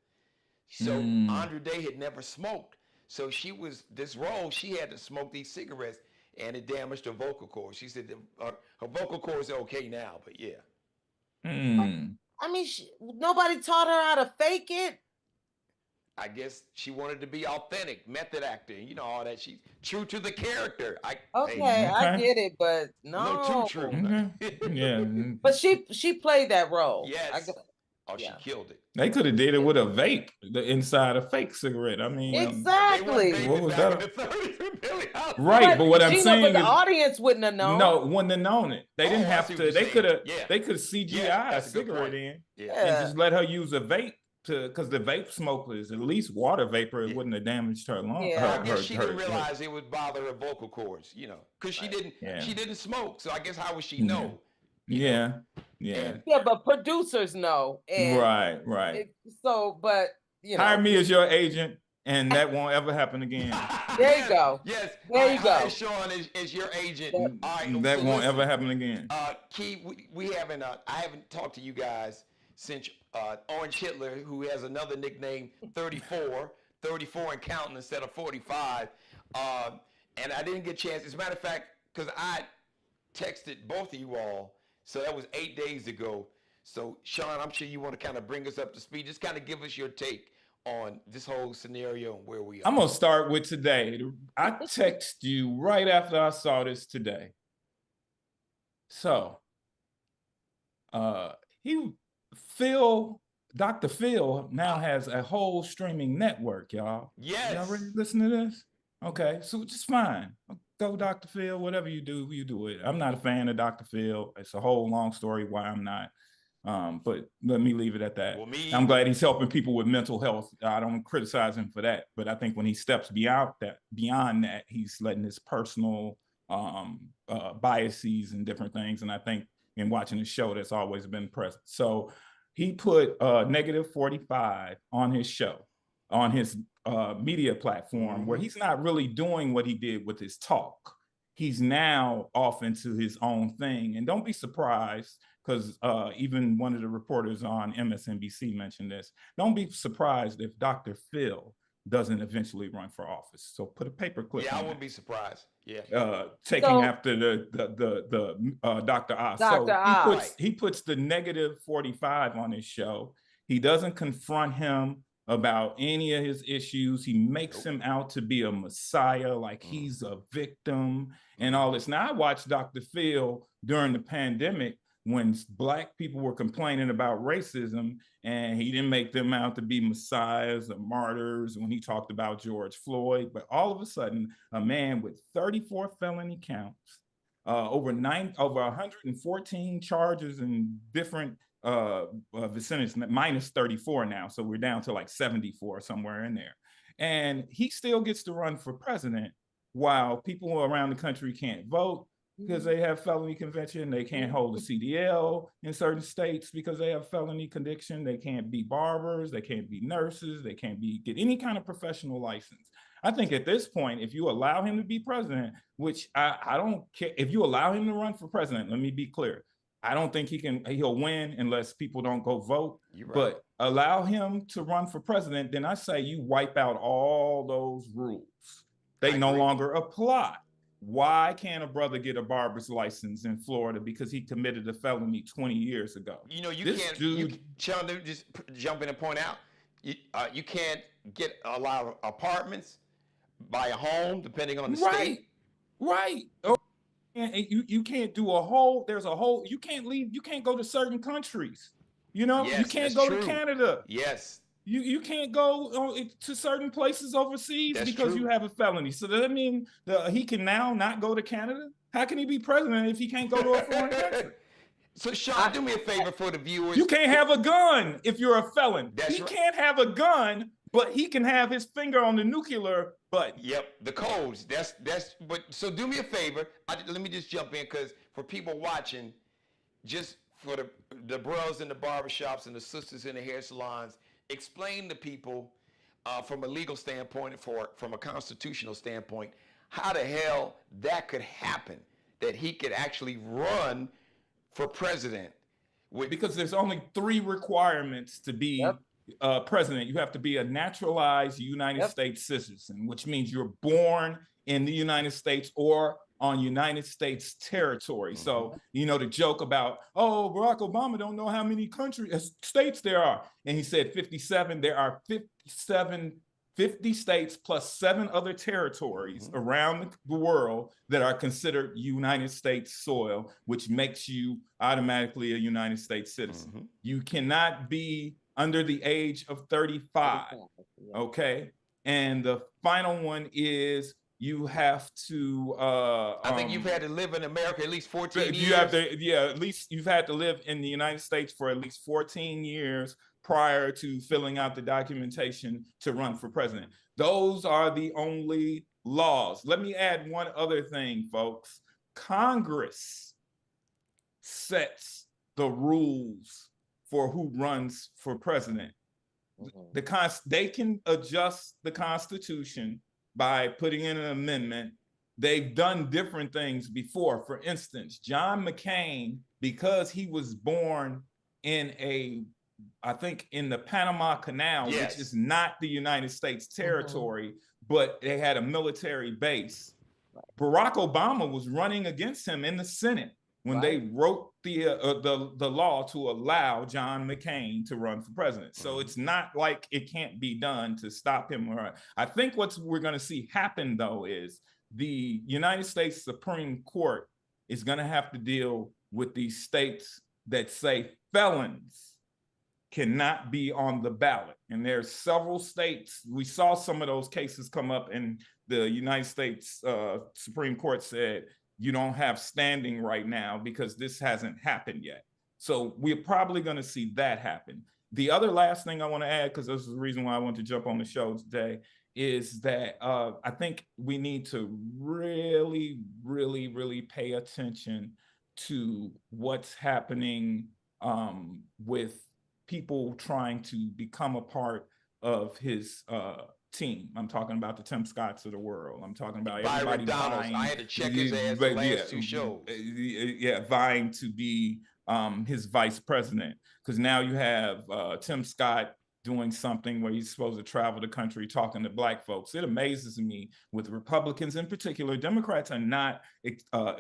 So Andre Day had never smoked. So this role, she had to smoke these cigarettes, and it damaged her vocal cords. She said her vocal cords are okay now, but yeah. I mean, nobody taught her how to fake it. I guess she wanted to be authentic, method acting, you know, all that. She's true to the character. I get it, but no. Too true. Yeah. But she played that role. Yes. She killed it. They could have did it with a vape, the inside a fake cigarette. I mean, exactly. What was that? Right, but what I'm saying is the audience wouldn't have known. No, wouldn't have known it. They didn't have to. They could have. They could CGI a cigarette in and just let her use a vape because the vape smoke is at least water vapor. It wouldn't have damaged her lungs. I guess she didn't realize it would bother her vocal cords, you know, because she didn't smoke. So I guess how would she know? Yeah, but producers know. And right. But you know, hire me as your agent, and that won't ever happen again. There you go. Yes, there you go. Sean is your agent. That won't ever happen again. Key, we haven't. I haven't talked to you guys since Orange Hitler, who has another nickname, 34 and counting instead of 45. And I didn't get a chance. As a matter of fact, because I texted both of you all. So that was 8 days ago. So, Sean, I'm sure you want to kind of bring us up to speed. Just kind of give us your take on this whole scenario and where we are. I'm going to start with today. I texted you right after I saw this today. So, Dr. Phil now has a whole streaming network, y'all. Yes. Y'all ready to listen to this? Okay, so just fine. Go Dr. Phil, whatever you do it. I'm not a fan of Dr. Phil. It's a whole long story why I'm not. But let me leave it at that. I'm glad he's helping people with mental health. I don't criticize him for that, but I think when he steps beyond that, he's letting his personal biases and different things. And I think in watching the show, that's always been present. So he put negative 45 on his show, on his media platform, where he's not really doing what he did with his talk. He's now off into his own thing. And don't be surprised, because even one of the reporters on MSNBC mentioned this. Don't be surprised if Dr. Phil doesn't eventually run for office. So put a paperclip. Yeah, I wouldn't be surprised. Yeah. Taking after the Dr. Oz. Dr. Oz. He puts the negative 45 on his show. He doesn't confront him about any of his issues. He makes him out to be a messiah, like he's a victim and all this. Now, I watched Dr. Phil during the pandemic when Black people were complaining about racism, and he didn't make them out to be messiahs or martyrs when he talked about George Floyd. But all of a sudden, a man with 34 felony counts, over 114 charges in different vicinities, minus 34 now. So we're down to like 74 somewhere in there. And he still gets to run for president while people around the country can't vote because they have felony conviction. They can't hold a CDL in certain states because they have felony conviction. They can't be barbers. They can't be nurses. They can't get any kind of professional license. I think at this point, if you allow him to be president, which I don't care, if you allow him to run for president, let me be clear. I don't think he'll win unless people don't go vote. Right. But allow him to run for president, then I say you wipe out all those rules. They no longer apply. Why can't a brother get a barber's license in Florida because he committed a felony 20 years ago? You know, Sean, just jump in and point out, you can't get a lot of apartments, buy a home, depending on the state. Right. You can't do you can't leave, you can't go to certain countries. You know, you can't go to Canada. Yes. You can't go to certain places overseas because you have a felony. So does that mean he can now not go to Canada? How can he be president if he can't go to a foreign country? So Sean, do me a favor for the viewers. You can't have a gun if you're a felon. He can't have a gun, but he can have his finger on the nuclear button. Yep, the codes. But so do me a favor. Let me just jump in, because for people watching, just for the bros in the barbershops and the sisters in the hair salons, explain to people from a legal standpoint, from a constitutional standpoint, how the hell that could happen, that he could actually run for president. Because there's only 3 requirements to be president. You have to be a naturalized United States citizen, which means you're born in the United States or on United States territory. So, you know, the joke about, oh, Barack Obama don't know how many states there are. And he said 57. There are 50 states plus 7 other territories around the world that are considered United States soil, which makes you automatically a United States citizen. You cannot be under the age of 35. Okay. And the final one is you have to I think you've had to live in America at least 14 years. You have to, at least you've had to live in the United States for at least 14 years prior to filling out the documentation to run for president. Those are the only laws. Let me add one other thing, folks. Congress sets the rules for who runs for president. They can adjust the Constitution by putting in an amendment. They've done different things before. For instance, John McCain, because he was born in I think in the Panama Canal, which is not the United States territory, but they had a military base. Barack Obama was running against him in the Senate when they wrote the law to allow John McCain to run for president. So it's not like it can't be done to stop him. I think what we're going to see happen, though, is the United States Supreme Court is going to have to deal with these states that say felons cannot be on the ballot. And there's several states. We saw some of those cases come up, and the United States Supreme Court said, you don't have standing right now because this hasn't happened yet. So we're probably going to see that happen. The other last thing I want to add, because this is the reason why I want to jump on the show today, is that I think we need to really, really, really pay attention to what's happening with people trying to become a part of his team. I'm talking about the Tim Scotts of the world. I'm talking about everybody vying. I had to check his ass the last 2 shows. Vying to be his vice president. Because now you have Tim Scott doing something where he's supposed to travel the country talking to Black folks. It amazes me with Republicans in particular. Democrats are not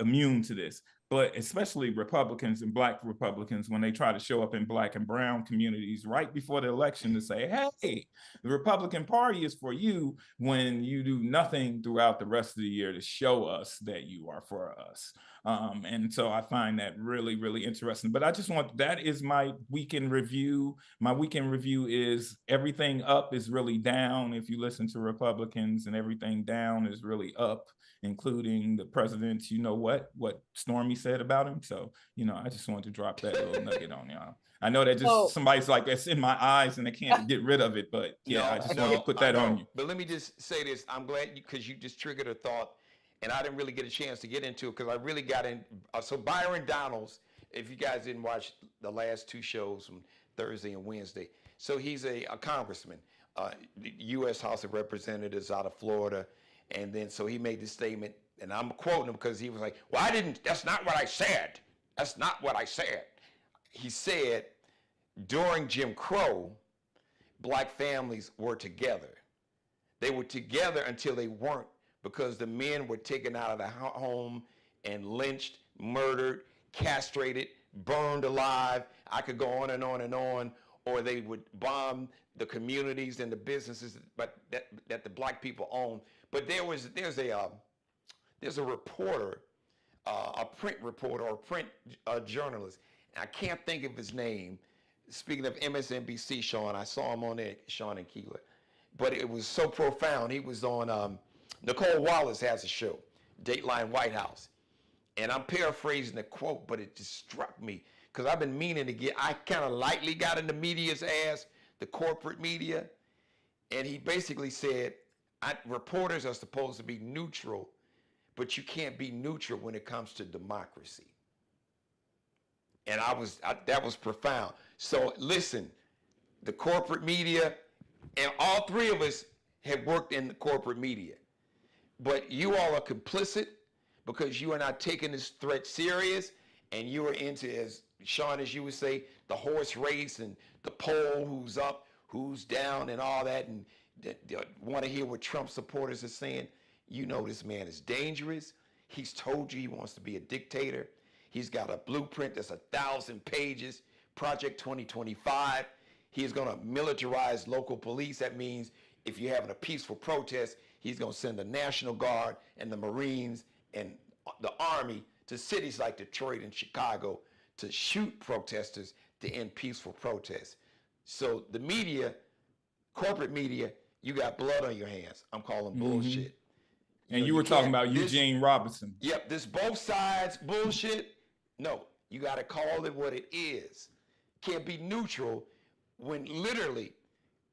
immune to this, but especially Republicans and Black Republicans, when they try to show up in Black and brown communities right before the election to say, hey, the Republican Party is for you, when you do nothing throughout the rest of the year to show us that you are for us. And so I find that really, really interesting. But I just that is my weekend review. My weekend review is everything up is really down if you listen to Republicans, and everything down is really up, including the president's, what Stormy said about him. So, I just wanted to drop that little nugget on y'all. I know that somebody's like, it's in my eyes and they can't get rid of it, but I just wanted to put that on you. But let me just say this. I'm glad because you just triggered a thought, and I didn't really get a chance to get into it because I really got in. So Byron Donalds, if you guys didn't watch the last 2 shows from Thursday and Wednesday, so he's a congressman, the U.S. House of Representatives out of Florida. And then so he made this statement, and I'm quoting him because he was like, well, that's not what I said. That's not what I said. He said, during Jim Crow, Black families were together. They were together until they weren't, because the men were taken out of the home and lynched, murdered, castrated, burned alive. I could go on and on and on. Or they would bomb the communities and the businesses that the Black people own. But there's a reporter, a print reporter or print journalist. I can't think of his name. Speaking of MSNBC, Sean, I saw him on there, Sean and Keela. But it was so profound. He was on, Nicole Wallace has a show, Dateline White House. And I'm paraphrasing the quote, but it just struck me because I've been meaning to I kind of lightly got in the media's ass, the corporate media. And he basically said, reporters are supposed to be neutral, but you can't be neutral when it comes to democracy. And that was profound. So listen, the corporate media, and all three of us have worked in the corporate media, but you all are complicit because you are not taking this threat serious, and you are into, as Sean, as you would say, the horse race and the poll, who's up, who's down, and all that, and want to hear what Trump supporters are saying. You know this man is dangerous. He's told you he wants to be a dictator. He's got a blueprint that's 1,000 pages, Project 2025. He is going to militarize local police. That means if you're having a peaceful protest, he's going to send the National Guard and the Marines and the Army to cities like Detroit and Chicago to shoot protesters to end peaceful protests. So the media, corporate media, you got blood on your hands. I'm calling bullshit. And you were talking about Eugene Robinson. Yep, this both sides bullshit. No, you got to call it what it is. Can't be neutral when literally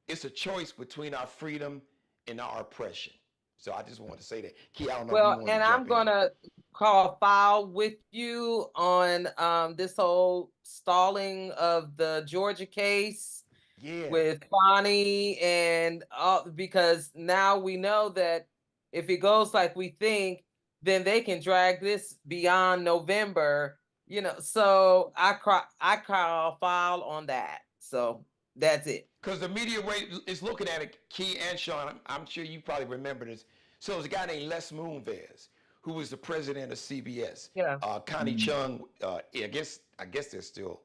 it's a choice between our freedom and our oppression. So I just wanted to say that. Key, I don't know if you want to and I'm going to call foul with you on this whole stalling of the Georgia case with Bonnie, and because now we know that if it goes like we think, then they can drag this beyond November, you know. So I call foul on that. So that's it. Because the media is looking at it, Key and Sean, I'm sure you probably remember this. So there's a guy named Les Moonves, who was the president of CBS. Yeah. Connie Chung, I guess they're still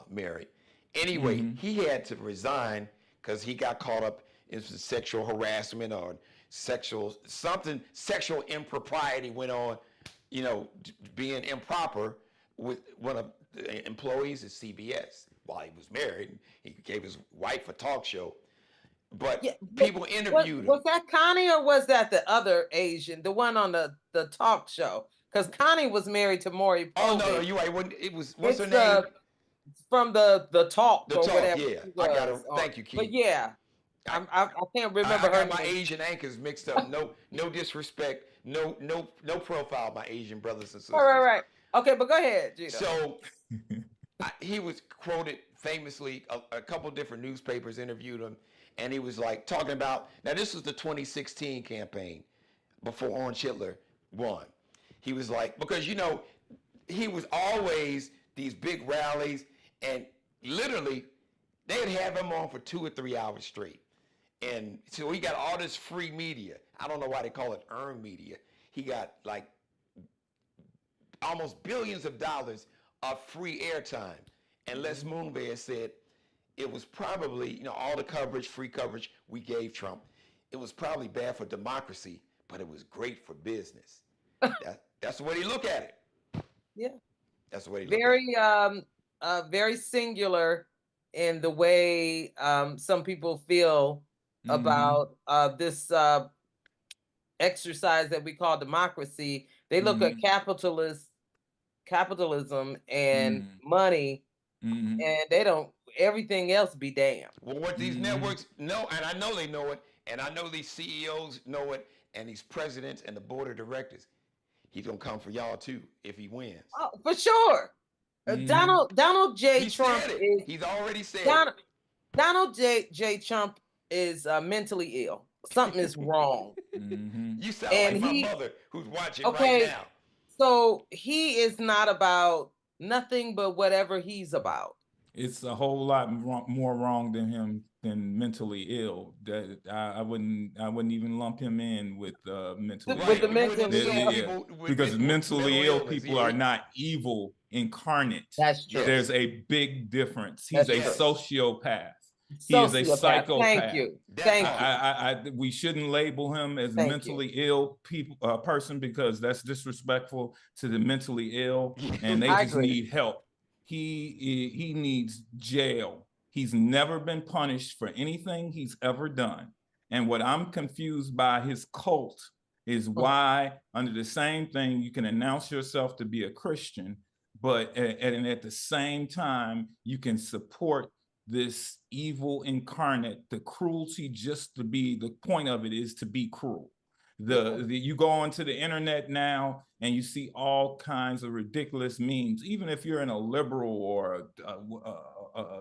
married. Anyway, he had to resign because he got caught up in sexual harassment or sexual impropriety went on, you know, being improper with one of the employees at CBS while he was married. He gave his wife a talk show. But people interviewed him. Was that Connie or was that the other Asian, the one on the talk show? Because Connie was married to Maury Povich. Oh, no, you're right. What's her name? From the talk or whatever. Yeah. I got it. Thank you, Keith. But yeah, I can't remember her I name. got my Asian anchors mixed up. No disrespect. No profile of my Asian brothers and sisters. Right. Okay, but go ahead, Geno. So he was quoted famously. A couple different newspapers interviewed him, and he was like talking about. Now this was the 2016 campaign before Orange Hitler won. He was like, because you know he was always these big rallies, and literally they'd have him on for 2 or 3 hours straight. And so he got all this free media. I don't know why they call it earned media. He got like almost billions of dollars of free airtime. And Les Moonves said it was probably, you know, all the coverage, free coverage we gave Trump, it was probably bad for democracy, but it was great for business. That's the way he look at it. Yeah. That's the way he look at it. Very singular in the way some people feel about this exercise that we call democracy. They look at capitalism and money, and they don't, everything else be damned. Well, what these networks know, and I know they know it, and I know these CEOs know it, and these presidents and the board of directors, he's gonna come for y'all too if he wins. Oh, for sure. Donald J. Trump is. He's already said. Donald J. Trump is mentally ill. Something is wrong. You sound like my mother who's watching right now. So he is not about nothing but whatever he's about. It's a whole lot more wrong than him than mentally ill. That I wouldn't even lump him in with mentally ill. With the mentally ill. Because mentally ill people are not evil incarnate. That's true. There's a big difference. He's a sociopath. He is a psychopath. Thank you. We shouldn't label him as mentally ill person because that's disrespectful to the mentally ill, and they just need help. He needs jail. He's never been punished for anything he's ever done. And what I'm confused by his cult is why, under the same thing, you can announce yourself to be a Christian, but at the same time, you can support this evil incarnate, the cruelty. Just to be, the point of it is to be cruel. You go onto the internet now and you see all kinds of ridiculous memes. Even if you're in a liberal or a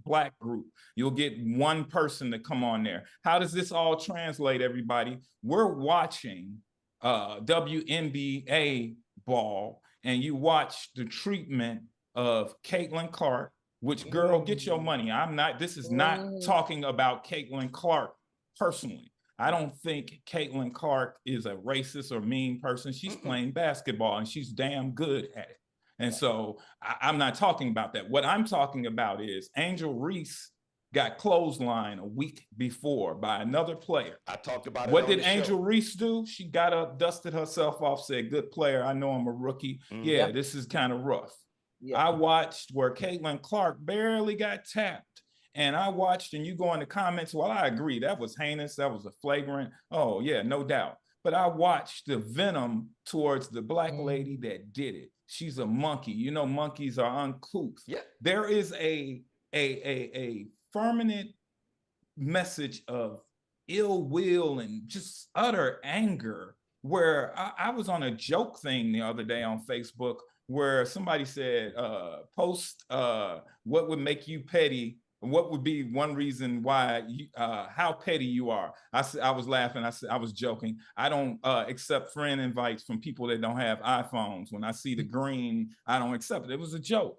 black group, you'll get one person to come on there. How does this all translate, everybody? We're watching WNBA ball, and you watch the treatment of Caitlin Clark, which, girl, get your money. This is not talking about Caitlin Clark personally. I don't think Caitlin Clark is a racist or mean person. She's playing basketball and she's damn good at it. And so I'm not talking about that. What I'm talking about is Angel Reese got clotheslined a week before by another player. I talked about it. What did Angel Reese do? She got up, dusted herself off, said, "Good player. I know I'm a rookie. Yeah, this is kind of rough." I watched where Caitlin Clark barely got tapped. And I watched, and you go in the comments, well, I agree. That was heinous. That was a flagrant. Oh, yeah, no doubt. But I watched the venom towards the black lady that did it. She's a monkey. You know, monkeys are uncouth. Yeah. There is a permanent message of ill will and just utter anger, where I was on a joke thing the other day on Facebook where somebody said, post what would make you petty. What would be one reason why how petty you are? I was laughing. I was joking. I don't accept friend invites from people that don't have iPhones. When I see the green, I don't accept it. It was a joke.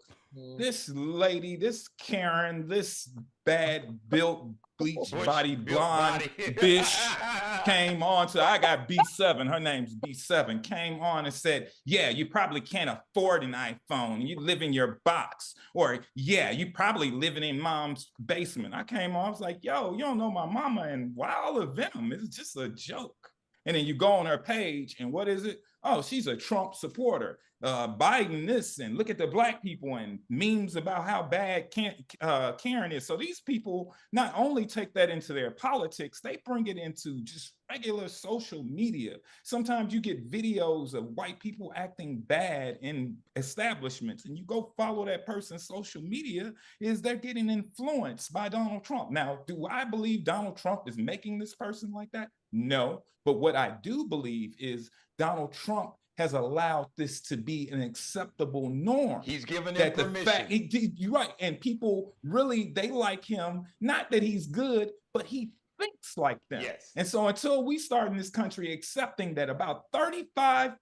This lady, this Karen, this bad built, bleached body, blonde bitch came on to, I got B7, her name's B7, came on and said, yeah, you probably can't afford an iPhone. You live in your box. Or, yeah, you probably living in mom's basement. I came on, I was like, yo, you don't know my mama, and why all the venom? It's just a joke. And then you go on her page, and what is it? Oh, she's a Trump supporter. Biden this, and look at the black people, and memes about how bad Karen is. So these people not only take that into their politics, they bring it into just regular social media. Sometimes you get videos of white people acting bad in establishments, and you go follow that person's social media, is they're getting influenced by Donald Trump. Now, do I believe Donald Trump is making this person like that? No. But what I do believe is Donald Trump has allowed this to be an acceptable norm. He's given them permission. You're right. And people really, they like him. Not that he's good, but he thinks like them. Yes. And so until we start in this country accepting that about 35%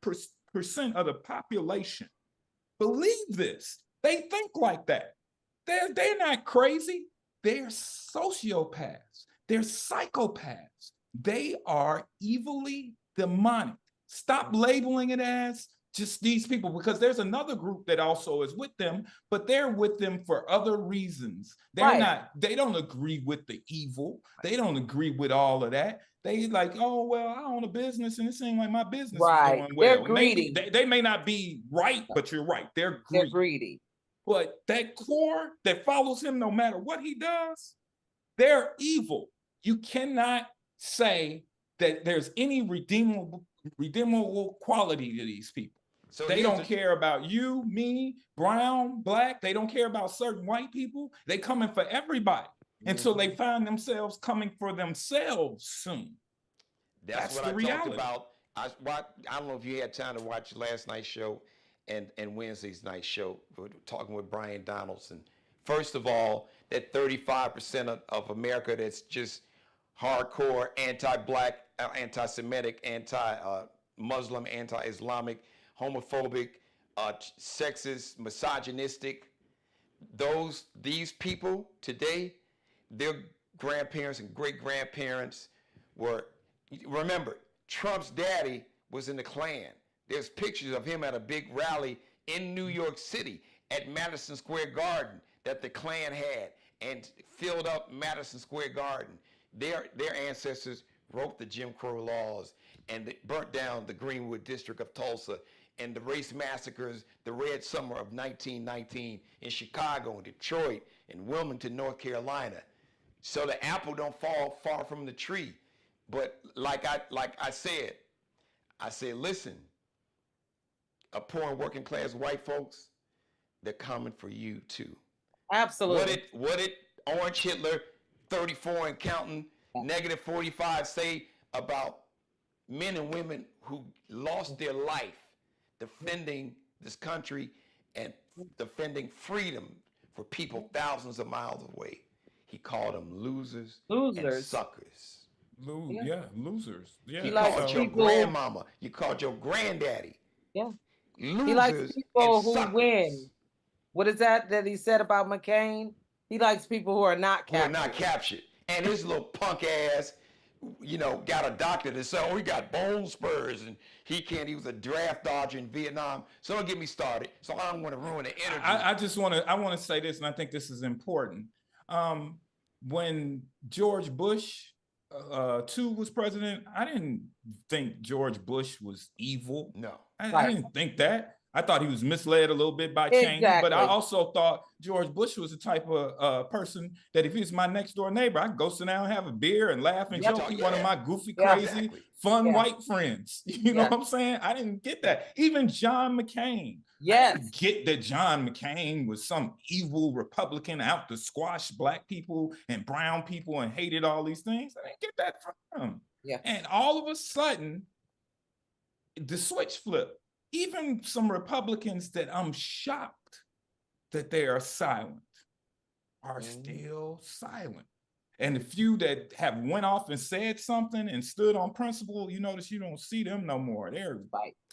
of the population believe this, they think like that. They're not crazy. They're sociopaths. They're psychopaths. They are evilly demonic. Stop labeling it as just these people, because there's another group that also is with them, but they're with them for other reasons. They don't agree with the evil. They don't agree with all of that. They like, oh, well, I own a business and it seems like my business is going well. They're greedy. They may not be right, but you're right. They're greedy. But that core that follows him, no matter what he does, they're evil. You cannot say that there's any redeemable quality to these people. So they don't care about you, me, brown, black. They don't care about certain white people. They coming for everybody. And so they find themselves coming for themselves soon. That's what the reality. Talked about. I don't know if you had time to watch last night's show and Wednesday's night show. We're talking with Brian Donaldson. First of all, that 35% of America that's just hardcore anti-black, anti-Semitic, anti-Muslim, anti-Islamic, homophobic, sexist, misogynistic. These people today, their grandparents and great-grandparents remember, Trump's daddy was in the Klan. There's pictures of him at a big rally in New York City at Madison Square Garden that the Klan had and filled up Madison Square Garden. Their ancestors wrote the Jim Crow laws and burnt down the Greenwood district of Tulsa and the race massacres, the Red Summer of 1919 in Chicago and Detroit and Wilmington, North Carolina. So the apple don't fall far from the tree. But like I said, listen, a poor and working class white folks, they're coming for you too. Absolutely. What did Orange Hitler, 34 and counting, -45 say about men and women who lost their life defending this country and defending freedom for people thousands of miles away. He called them losers and suckers. Losers. Yeah. He likes called your people- grandmama. You called your granddaddy. Yeah. Losers He likes people and who suckers. win. What is that he said about McCain? He likes people who are not captured. Who are not captured. And his little punk ass, got a doctor that said, he got bone spurs and he was a draft dodger in Vietnam. So don't get me started. So I don't want to ruin the energy. I want to say this, and I think this is important. When George Bush II was president, I didn't think George Bush was evil. No. I didn't think that. I thought he was misled a little bit by Cheney, but I also thought George Bush was the type of person that if he was my next door neighbor, I'd go sit down and have a beer and laugh and joke. One of my goofy, crazy, fun white friends. You know what I'm saying? I didn't get that. Even John McCain. Yes. I didn't get that John McCain was some evil Republican out to squash black people and brown people and hated all these things. I didn't get that from him. Yeah. And all of a sudden, the switch flipped. Even some Republicans that I'm shocked that they are silent are still silent. And the few that have went off and said something and stood on principle, you notice you don't see them no more. They're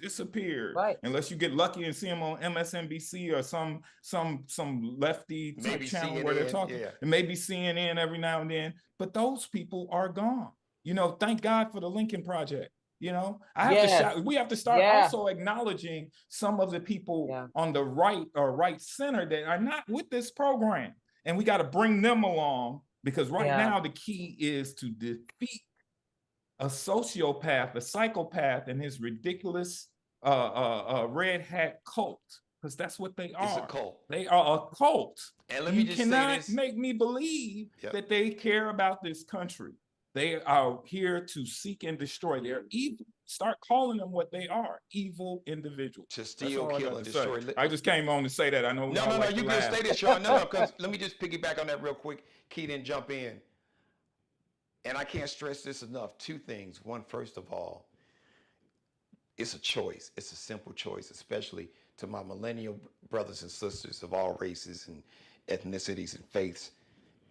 disappeared. Right. Unless you get lucky and see them on MSNBC or some lefty type channel where they're talking. Yeah. And maybe CNN every now and then. But those people are gone. Thank God for the Lincoln Project. We have to start also acknowledging some of the people on the right or right center that are not with this program. And we got to bring them along, because now the key is to defeat a sociopath, a psychopath, and his ridiculous red hat cult, because that's what they are. It's a cult. They are a cult. And let me just say this. You cannot make me believe that they care about this country. They are here to seek and destroy. They're evil. Start calling them what they are: evil individuals. To steal, kill, and destroy. I just came on to say that. I know. No, you can stay there, Sean. No, because let me just piggyback on that real quick. Key, then jump in. And I can't stress this enough. Two things. One, first of all, it's a choice. It's a simple choice, especially to my millennial brothers and sisters of all races and ethnicities and faiths,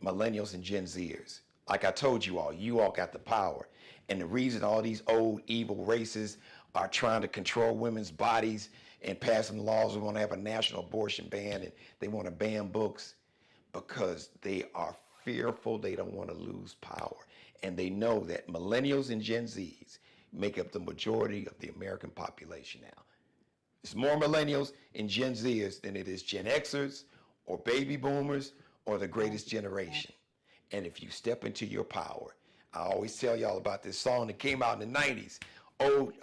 millennials and Gen Zers. Like I told you all got the power. And the reason all these old evil races are trying to control women's bodies and passing laws, we want to have a national abortion ban and they want to ban books, because they are fearful. They don't want to lose power. And they know that millennials and Gen Zs make up the majority of the American population now. It's more millennials and Gen Zers than it is Gen Xers or baby boomers or the greatest generation. And if you step into your power, I always tell y'all about this song that came out in the 90s, old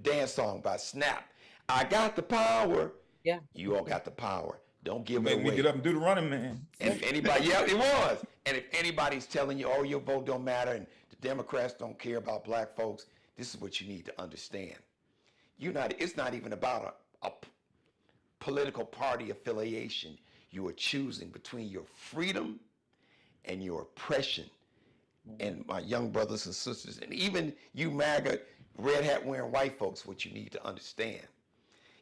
dance song by Snap. I got the power. Yeah. You all got the power. Don't give it away. Make me get up and do the running man. And if anybody, it was. And if anybody's telling you, your vote don't matter and the Democrats don't care about black folks, this is what you need to understand. It's not even about a political party affiliation. You are choosing between your freedom and your oppression. And my young brothers and sisters, and even you MAGA, red hat wearing white folks, what you need to understand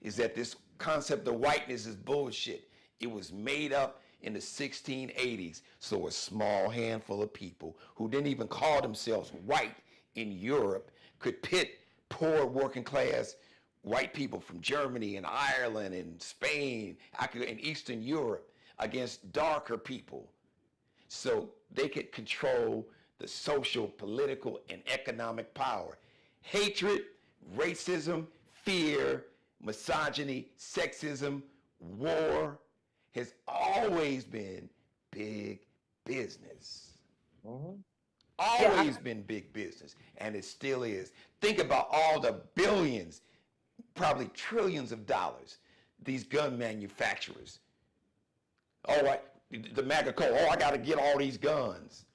is that this concept of whiteness is bullshit. It was made up in the 1680s. So a small handful of people who didn't even call themselves white in Europe could pit poor working class white people from Germany and Ireland and Spain and Eastern Europe against darker people. So they could control the social, political, and economic power. Hatred, racism, fear, misogyny, sexism, war has always been big business. Always been big business, and it still is. Think about all the billions, probably trillions of dollars these gun manufacturers. The MAGA code, I got to get all these guns.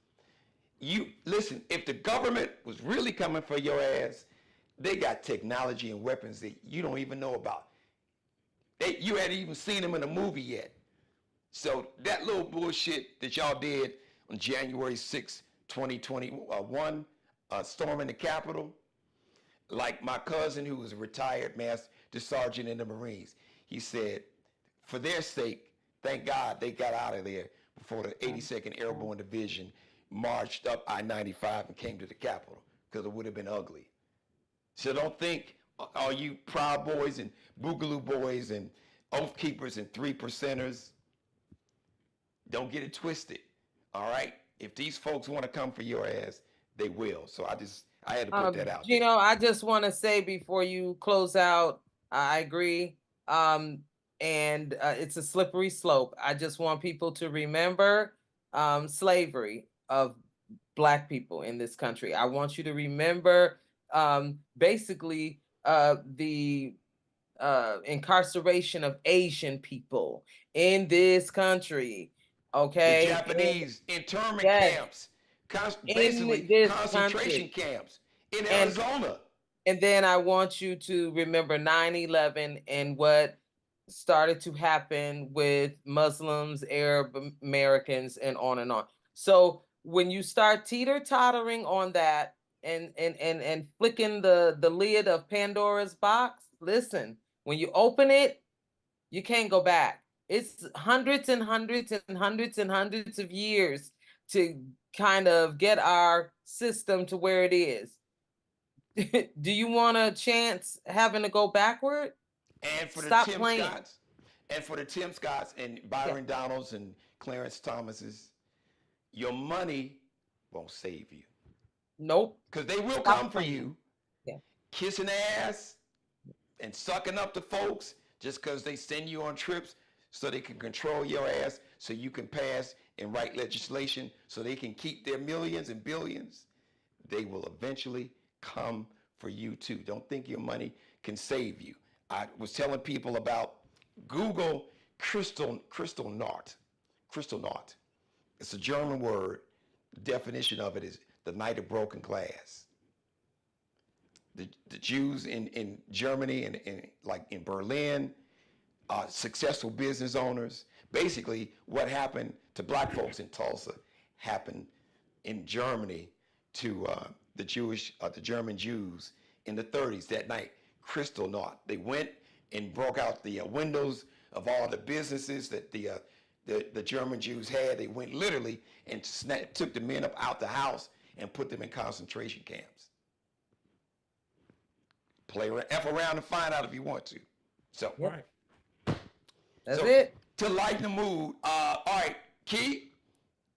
Listen, if the government was really coming for your ass, they got technology and weapons that you don't even know about. You hadn't even seen them in a movie yet. So that little bullshit that y'all did on January 6, 2021, storming the Capitol, like my cousin who was a retired master sergeant in the Marines, he said, for their sake, thank God they got out of there before the 82nd Airborne Division marched up I-95 and came to the Capitol, because it would have been ugly. So don't think, all you Proud Boys and Boogaloo Boys and Oath Keepers and 3%ers, don't get it twisted, all right? If these folks want to come for your ass, they will. So I had to put that out Geno, there. I just want to say before you close out, I agree. And it's a slippery slope. I just want people to remember slavery of Black people in this country. I want you to remember basically the incarceration of Asian people in this country. Okay. The Japanese internment yes, camps, in basically this concentration country. camps in Arizona. And then I want you to remember 9/11 and what started to happen with Muslims, Arab Americans, and on and on. So when you start teeter-tottering on that and flicking the lid of Pandora's box, listen, when you open it, you can't go back. It's hundreds and hundreds and hundreds and hundreds of years to kind of get our system to where it is. Do you want a chance having to go backward? And for Stop the Tim playing. Scotts, and for the Tim Scotts and Byron Donalds and Clarence Thomases, your money won't save you. Nope. Because they will Stop come for playing. you, Yeah. kissing ass and sucking up to folks just because they send you on trips so they can control your ass, so you can pass and write legislation so they can keep their millions and billions. They will eventually come for you too. Don't think your money can save you. I was telling people about Google Crystal Nacht. Crystal Nacht. It's a German word. The definition of it is the night of broken glass. The Jews in Germany and like in Berlin, successful business owners. Basically, what happened to Black folks in Tulsa happened in Germany to the German Jews in the 30s that night. Crystal Nacht. They went and broke out the windows of all the businesses that the German Jews had. They went literally and took the men up out the house and put them in concentration camps. Play around, F around and find out if you want to. So, Yep. That's so, it. To lighten the mood, all right, Key,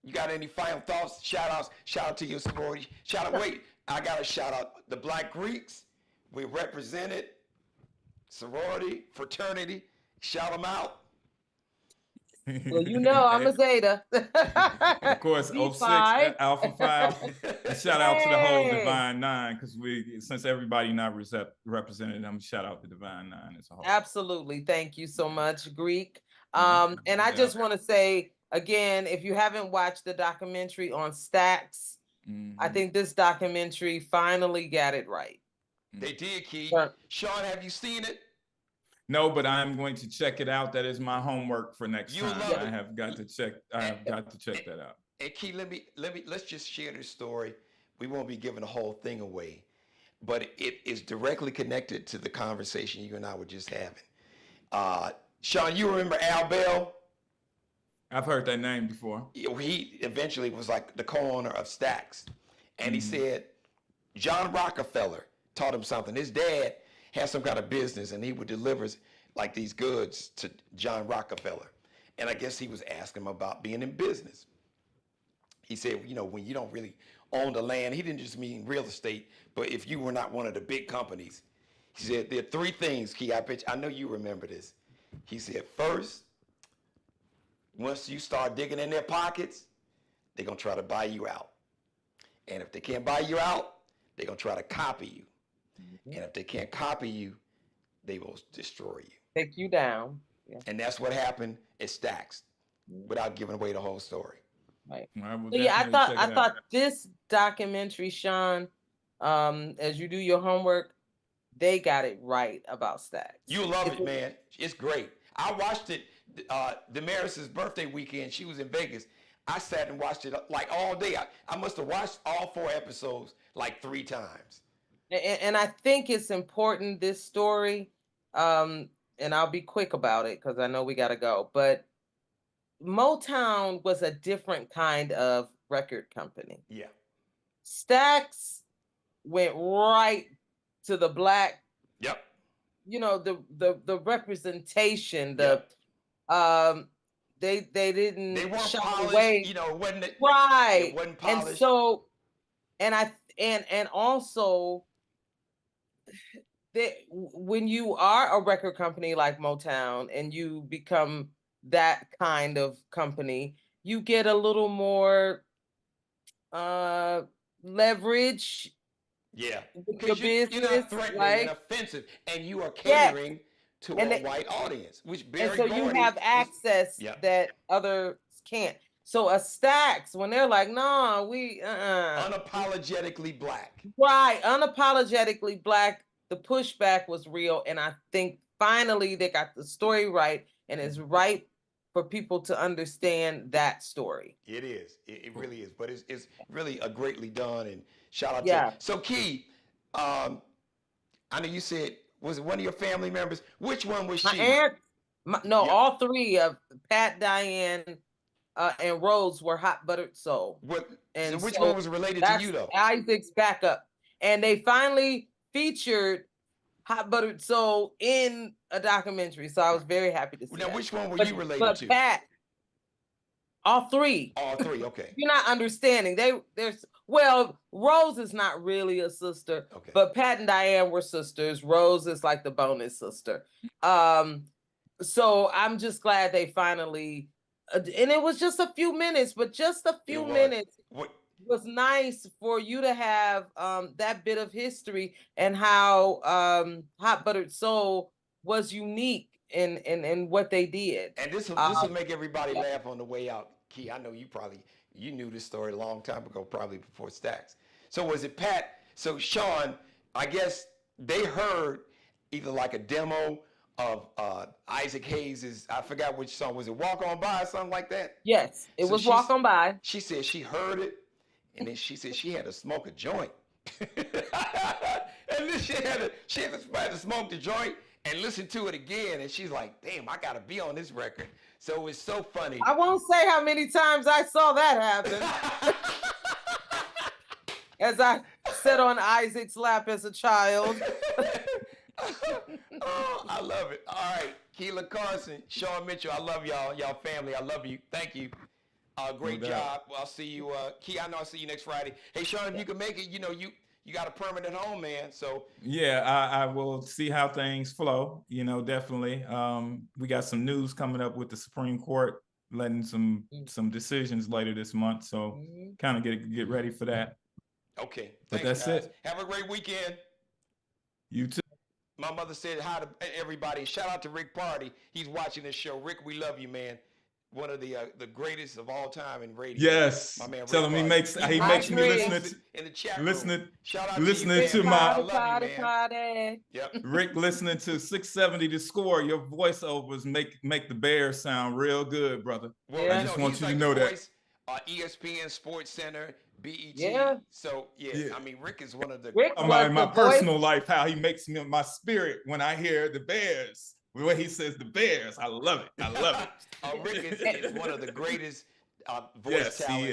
you got any final thoughts, shout outs? Shout out to your sorority. Shout out, wait, I got to shout out the Black Greeks. We represented sorority, fraternity. Shout them out. Well, you know I'm a Zeta. Of course, B5. 06, Alpha 5. And shout out to the whole Hey. Divine Nine, because since everybody not represented, I'm shout out to Divine Nine as a whole. Absolutely. Thank you so much, Greek. Mhm. And I Yeah. just want to say again, if you haven't watched the documentary on Stacks, I Mhm. think this documentary finally got it right. They did, Key. Sure. Sean, have you seen it? No, but I'm going to check it out. That is my homework for next You'll time. love I it. have got to check that out. And Key, let's just share this story. We won't be giving the whole thing away, but it is directly connected to the conversation you and I were just having. Sean, you remember Al Bell? I've heard that name before. He eventually was like the co-owner of Stacks. And he said John Rockefeller taught him something. His dad had some kind of business and he would deliver like these goods to John Rockefeller. And I guess he was asking him about being in business. He said, you know, when you don't really own the land, he didn't just mean real estate, but if you were not one of the big companies, he said, there are three things, Key, I know you remember this. He said, first, once you start digging in their pockets, they're going to try to buy you out. And if they can't buy you out, they're going to try to copy you. And if they can't copy you, they will destroy you. Take you down. Yeah. And that's what happened at Stacks, without giving away the whole story. Right. I will So yeah, I definitely check it thought out. this documentary, Sean, as you do your homework, they got it right about Stacks. You love it, man. It's great. I watched it Damaris's birthday weekend. She was in Vegas. I sat and watched it like all day. I must have watched all 4 episodes like 3 times. And I think it's important, this story, and I'll be quick about it because I know we got to go. But Motown was a different kind of record company. Yeah. Stax went right to the black, Yep. the representation, Yep. they didn't They weren't shy polished, away. wasn't it? Right. It wasn't And polished. so, and also that when you are a record company like Motown and you become that kind of company, you get a little more leverage Yeah. with your Because you're business, not threatening and right? offensive, and you are Yes. catering to And a white audience, which and Barry so you Gordy have was- access yeah. that others can't. So a Stax, when they're like, "No, we Unapologetically black. right, unapologetically black," the pushback was real, and I think finally they got the story right, and it's right for people to understand that story. It is. It really is. But it's really a greatly done, and shout out Yeah. to. So Key, I know you said, was it one of your family members? Which one was My she? aunt, no, Yep. all three of Pat, Diane, and Rose were hot buttered soul. What? And So which so one was related to that's you though? Isaac's backup. And they finally featured Hot Buttered Soul in a documentary. So I was very happy to see Now, that. which one were But- you related but to? Pat, all three. All three. Okay. You're not understanding. Rose is not really a sister, Okay. but Pat and Diane were sisters. Rose is like the bonus sister. So I'm just glad they finally, and it was just a few minutes, but just a few minutes. What? Was nice for you to have that bit of history and how Hot Buttered Soul was unique in what they did. And this will make everybody laugh on the way out. Key, I know you knew this story a long time ago, probably before Stax. So was it Pat? So Sean, I guess they heard either like a demo of Isaac Hayes's, I forgot which song, was it Walk On By or something like that? Yes, it So was Walk On By. She said she heard it, and then she said she had to smoke a joint. And then she had to smoke the joint and listen to it again, and she's like, damn, I gotta be on this record. So it's so funny. I won't say how many times I saw that happen. As I sat on Isaac's lap as a child. Oh, I love it. All right, Kelia Karson, Sean Mitchell, I love y'all family. I love you. Thank you. Great job. Well, I'll see you, Key. I know I'll see you next Friday. Hey, Sean, if you can make it, you got a permanent home, man. So yeah, I will see how things flow. Definitely. We got some news coming up with the Supreme Court, letting some decisions later this month. So kind of get ready for that. Okay. But Thanks, that's guys. it. Have a great weekend. You too. My mother said hi to everybody. Shout out to Rick Party. He's watching this show. Rick, we love you, man. One of the greatest of all time in radio. Yes. My man, Tell him he makes me listening in the chat room. Shout out listening to you, to man. I Party, love you, man. party. Yep. Rick listening to 670 The Score. Your voiceovers make the Bears sound real good, brother. Well, Yeah. I just want he's you to like know the that. voice, ESPN Sports Center, BET. Yeah. So Yeah. I mean, Rick is one of the. Rick My was the personal voice. life, how he makes me my spirit when I hear the Bears. The way he says the Bears, I love it. I love it. Rick is one of the greatest voice Yes, he talents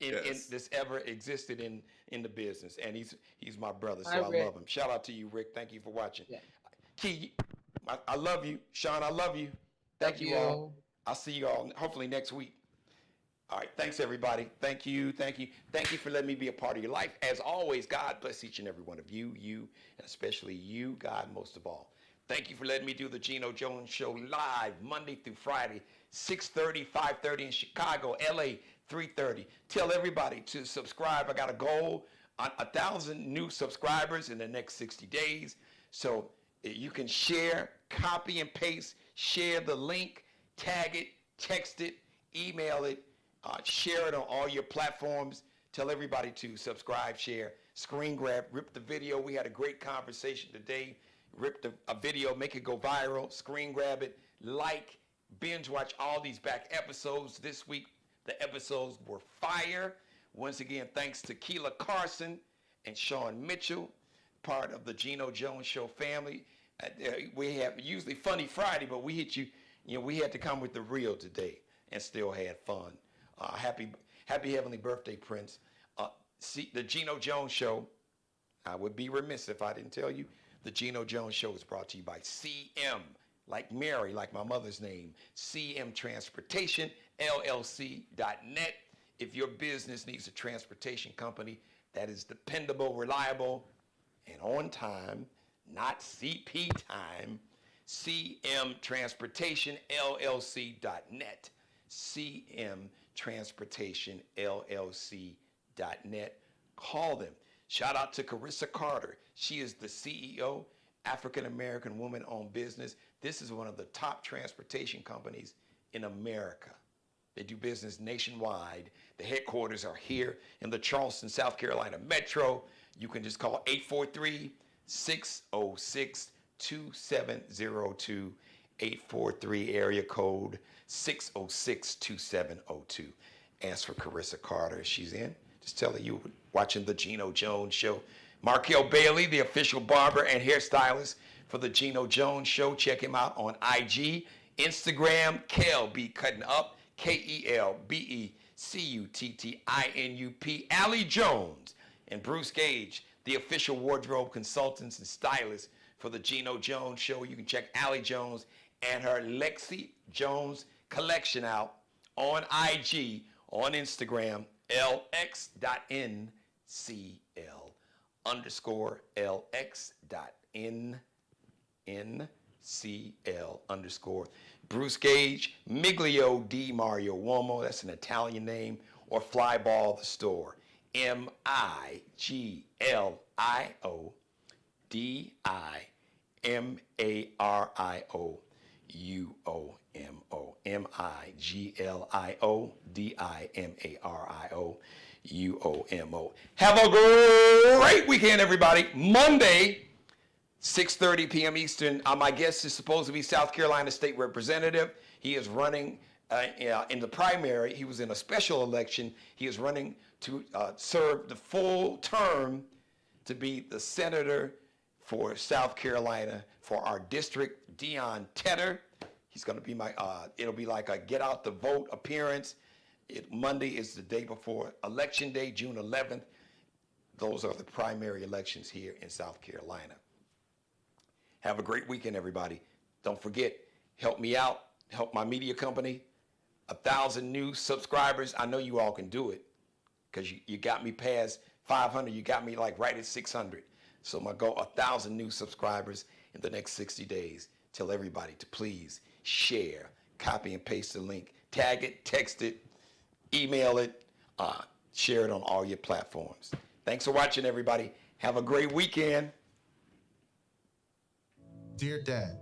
is. in this ever existed in the business, and he's my brother, so Hi, I Rick. love him. Shout out to you, Rick. Thank you for watching. Yeah. Key, I love you. Sean, I love you. Thank you all. I'll see you all hopefully next week. All right, thanks everybody. Thank you for letting me be a part of your life. As always, God bless each and every one of you, and especially you, God most of all. Thank you for letting me do the Geno Jones Show live Monday through Friday, 6:30, 5:30 in Chicago, LA, 3:30. Tell everybody to subscribe. I got a goal on 1,000 new subscribers in the next 60 days. So you can share, copy and paste, share the link, tag it, text it, email it, share it on all your platforms. Tell everybody to subscribe, share, screen grab, rip the video. We had a great conversation today. Rip a video, make it go viral, screen grab it, like, binge watch all these back episodes. This week, the episodes were fire. Once again, thanks to Kelia Karson and Sean Mitchell. part of the Geno Jones Show family. We have usually Funny Friday, but we hit you. We had to come with the real today and still had fun. Happy heavenly birthday, Prince. See, the Geno Jones Show, I would be remiss if I didn't tell you, the Geno Jones Show is brought to you by CM, like Mary, like my mother's name, CM Transportation, LLC.net. If your business needs a transportation company that is dependable, reliable, and on time, not CP time, CM Transportation, LLC.net. CM Transportation, LLC.net. Call them. Shout out to Carissa Carter. She is the CEO, African-American woman-owned business. This is one of the top transportation companies in America. They do business nationwide. The headquarters are here in the Charleston, South Carolina metro. You can just call 843-606-2702, 843 area code 606-2702. Ask for Carissa Carter. She's in. Just tell her you were watching the Geno Jones Show. Markel Bailey, the official barber and hairstylist for the Geno Jones Show. Check him out on IG, Instagram, Kel B Cutting Up, KELBECUTTINUP. Allie Jones and Bruce Gage, the official wardrobe consultants and stylists for the Geno Jones Show. You can check Allie Jones and her Lexi Jones collection out on IG, on Instagram, LX.NCL_LX.NCL_. Bruce Gage, Miglio di Mario Uomo, that's an Italian name, or Flyball the Store, MIGLIODIMARIOUOMO. Have a great weekend, everybody. Monday, 6:30 p.m. Eastern. My guest is supposed to be South Carolina State Representative. He is running in the primary. He was in a special election. He is running to serve the full term to be the senator for South Carolina for our district. Dion Tedder. He's going to be it'll be like a get out the vote appearance. Monday is the day before Election Day, June 11th. Those are the primary elections here in South Carolina. Have a great weekend, everybody. Don't forget, help me out, help my media company. 1,000 new subscribers. I know you all can do it because you got me past 500. You got me like right at 600. So my goal, 1,000 new subscribers in the next 60 days. Tell everybody to please share, copy and paste the link, tag it, text it, email it, share it on all your platforms. Thanks for watching, everybody. Have a great weekend. Dear Dad,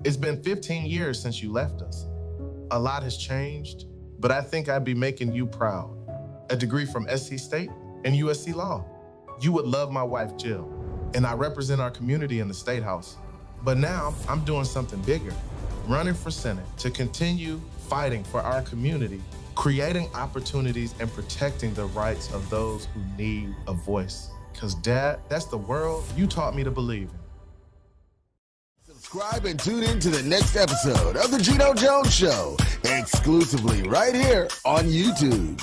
it's been 15 years since you left us. A lot has changed, but I think I'd be making you proud. A degree from SC State and USC Law. You would love my wife, Jill, and I represent our community in the State House. But now I'm doing something bigger, running for Senate to continue fighting for our community, creating opportunities and protecting the rights of those who need a voice. Because Dad, that's the world you taught me to believe in. Subscribe and tune in to the next episode of The Geno Jones Show, exclusively right here on YouTube.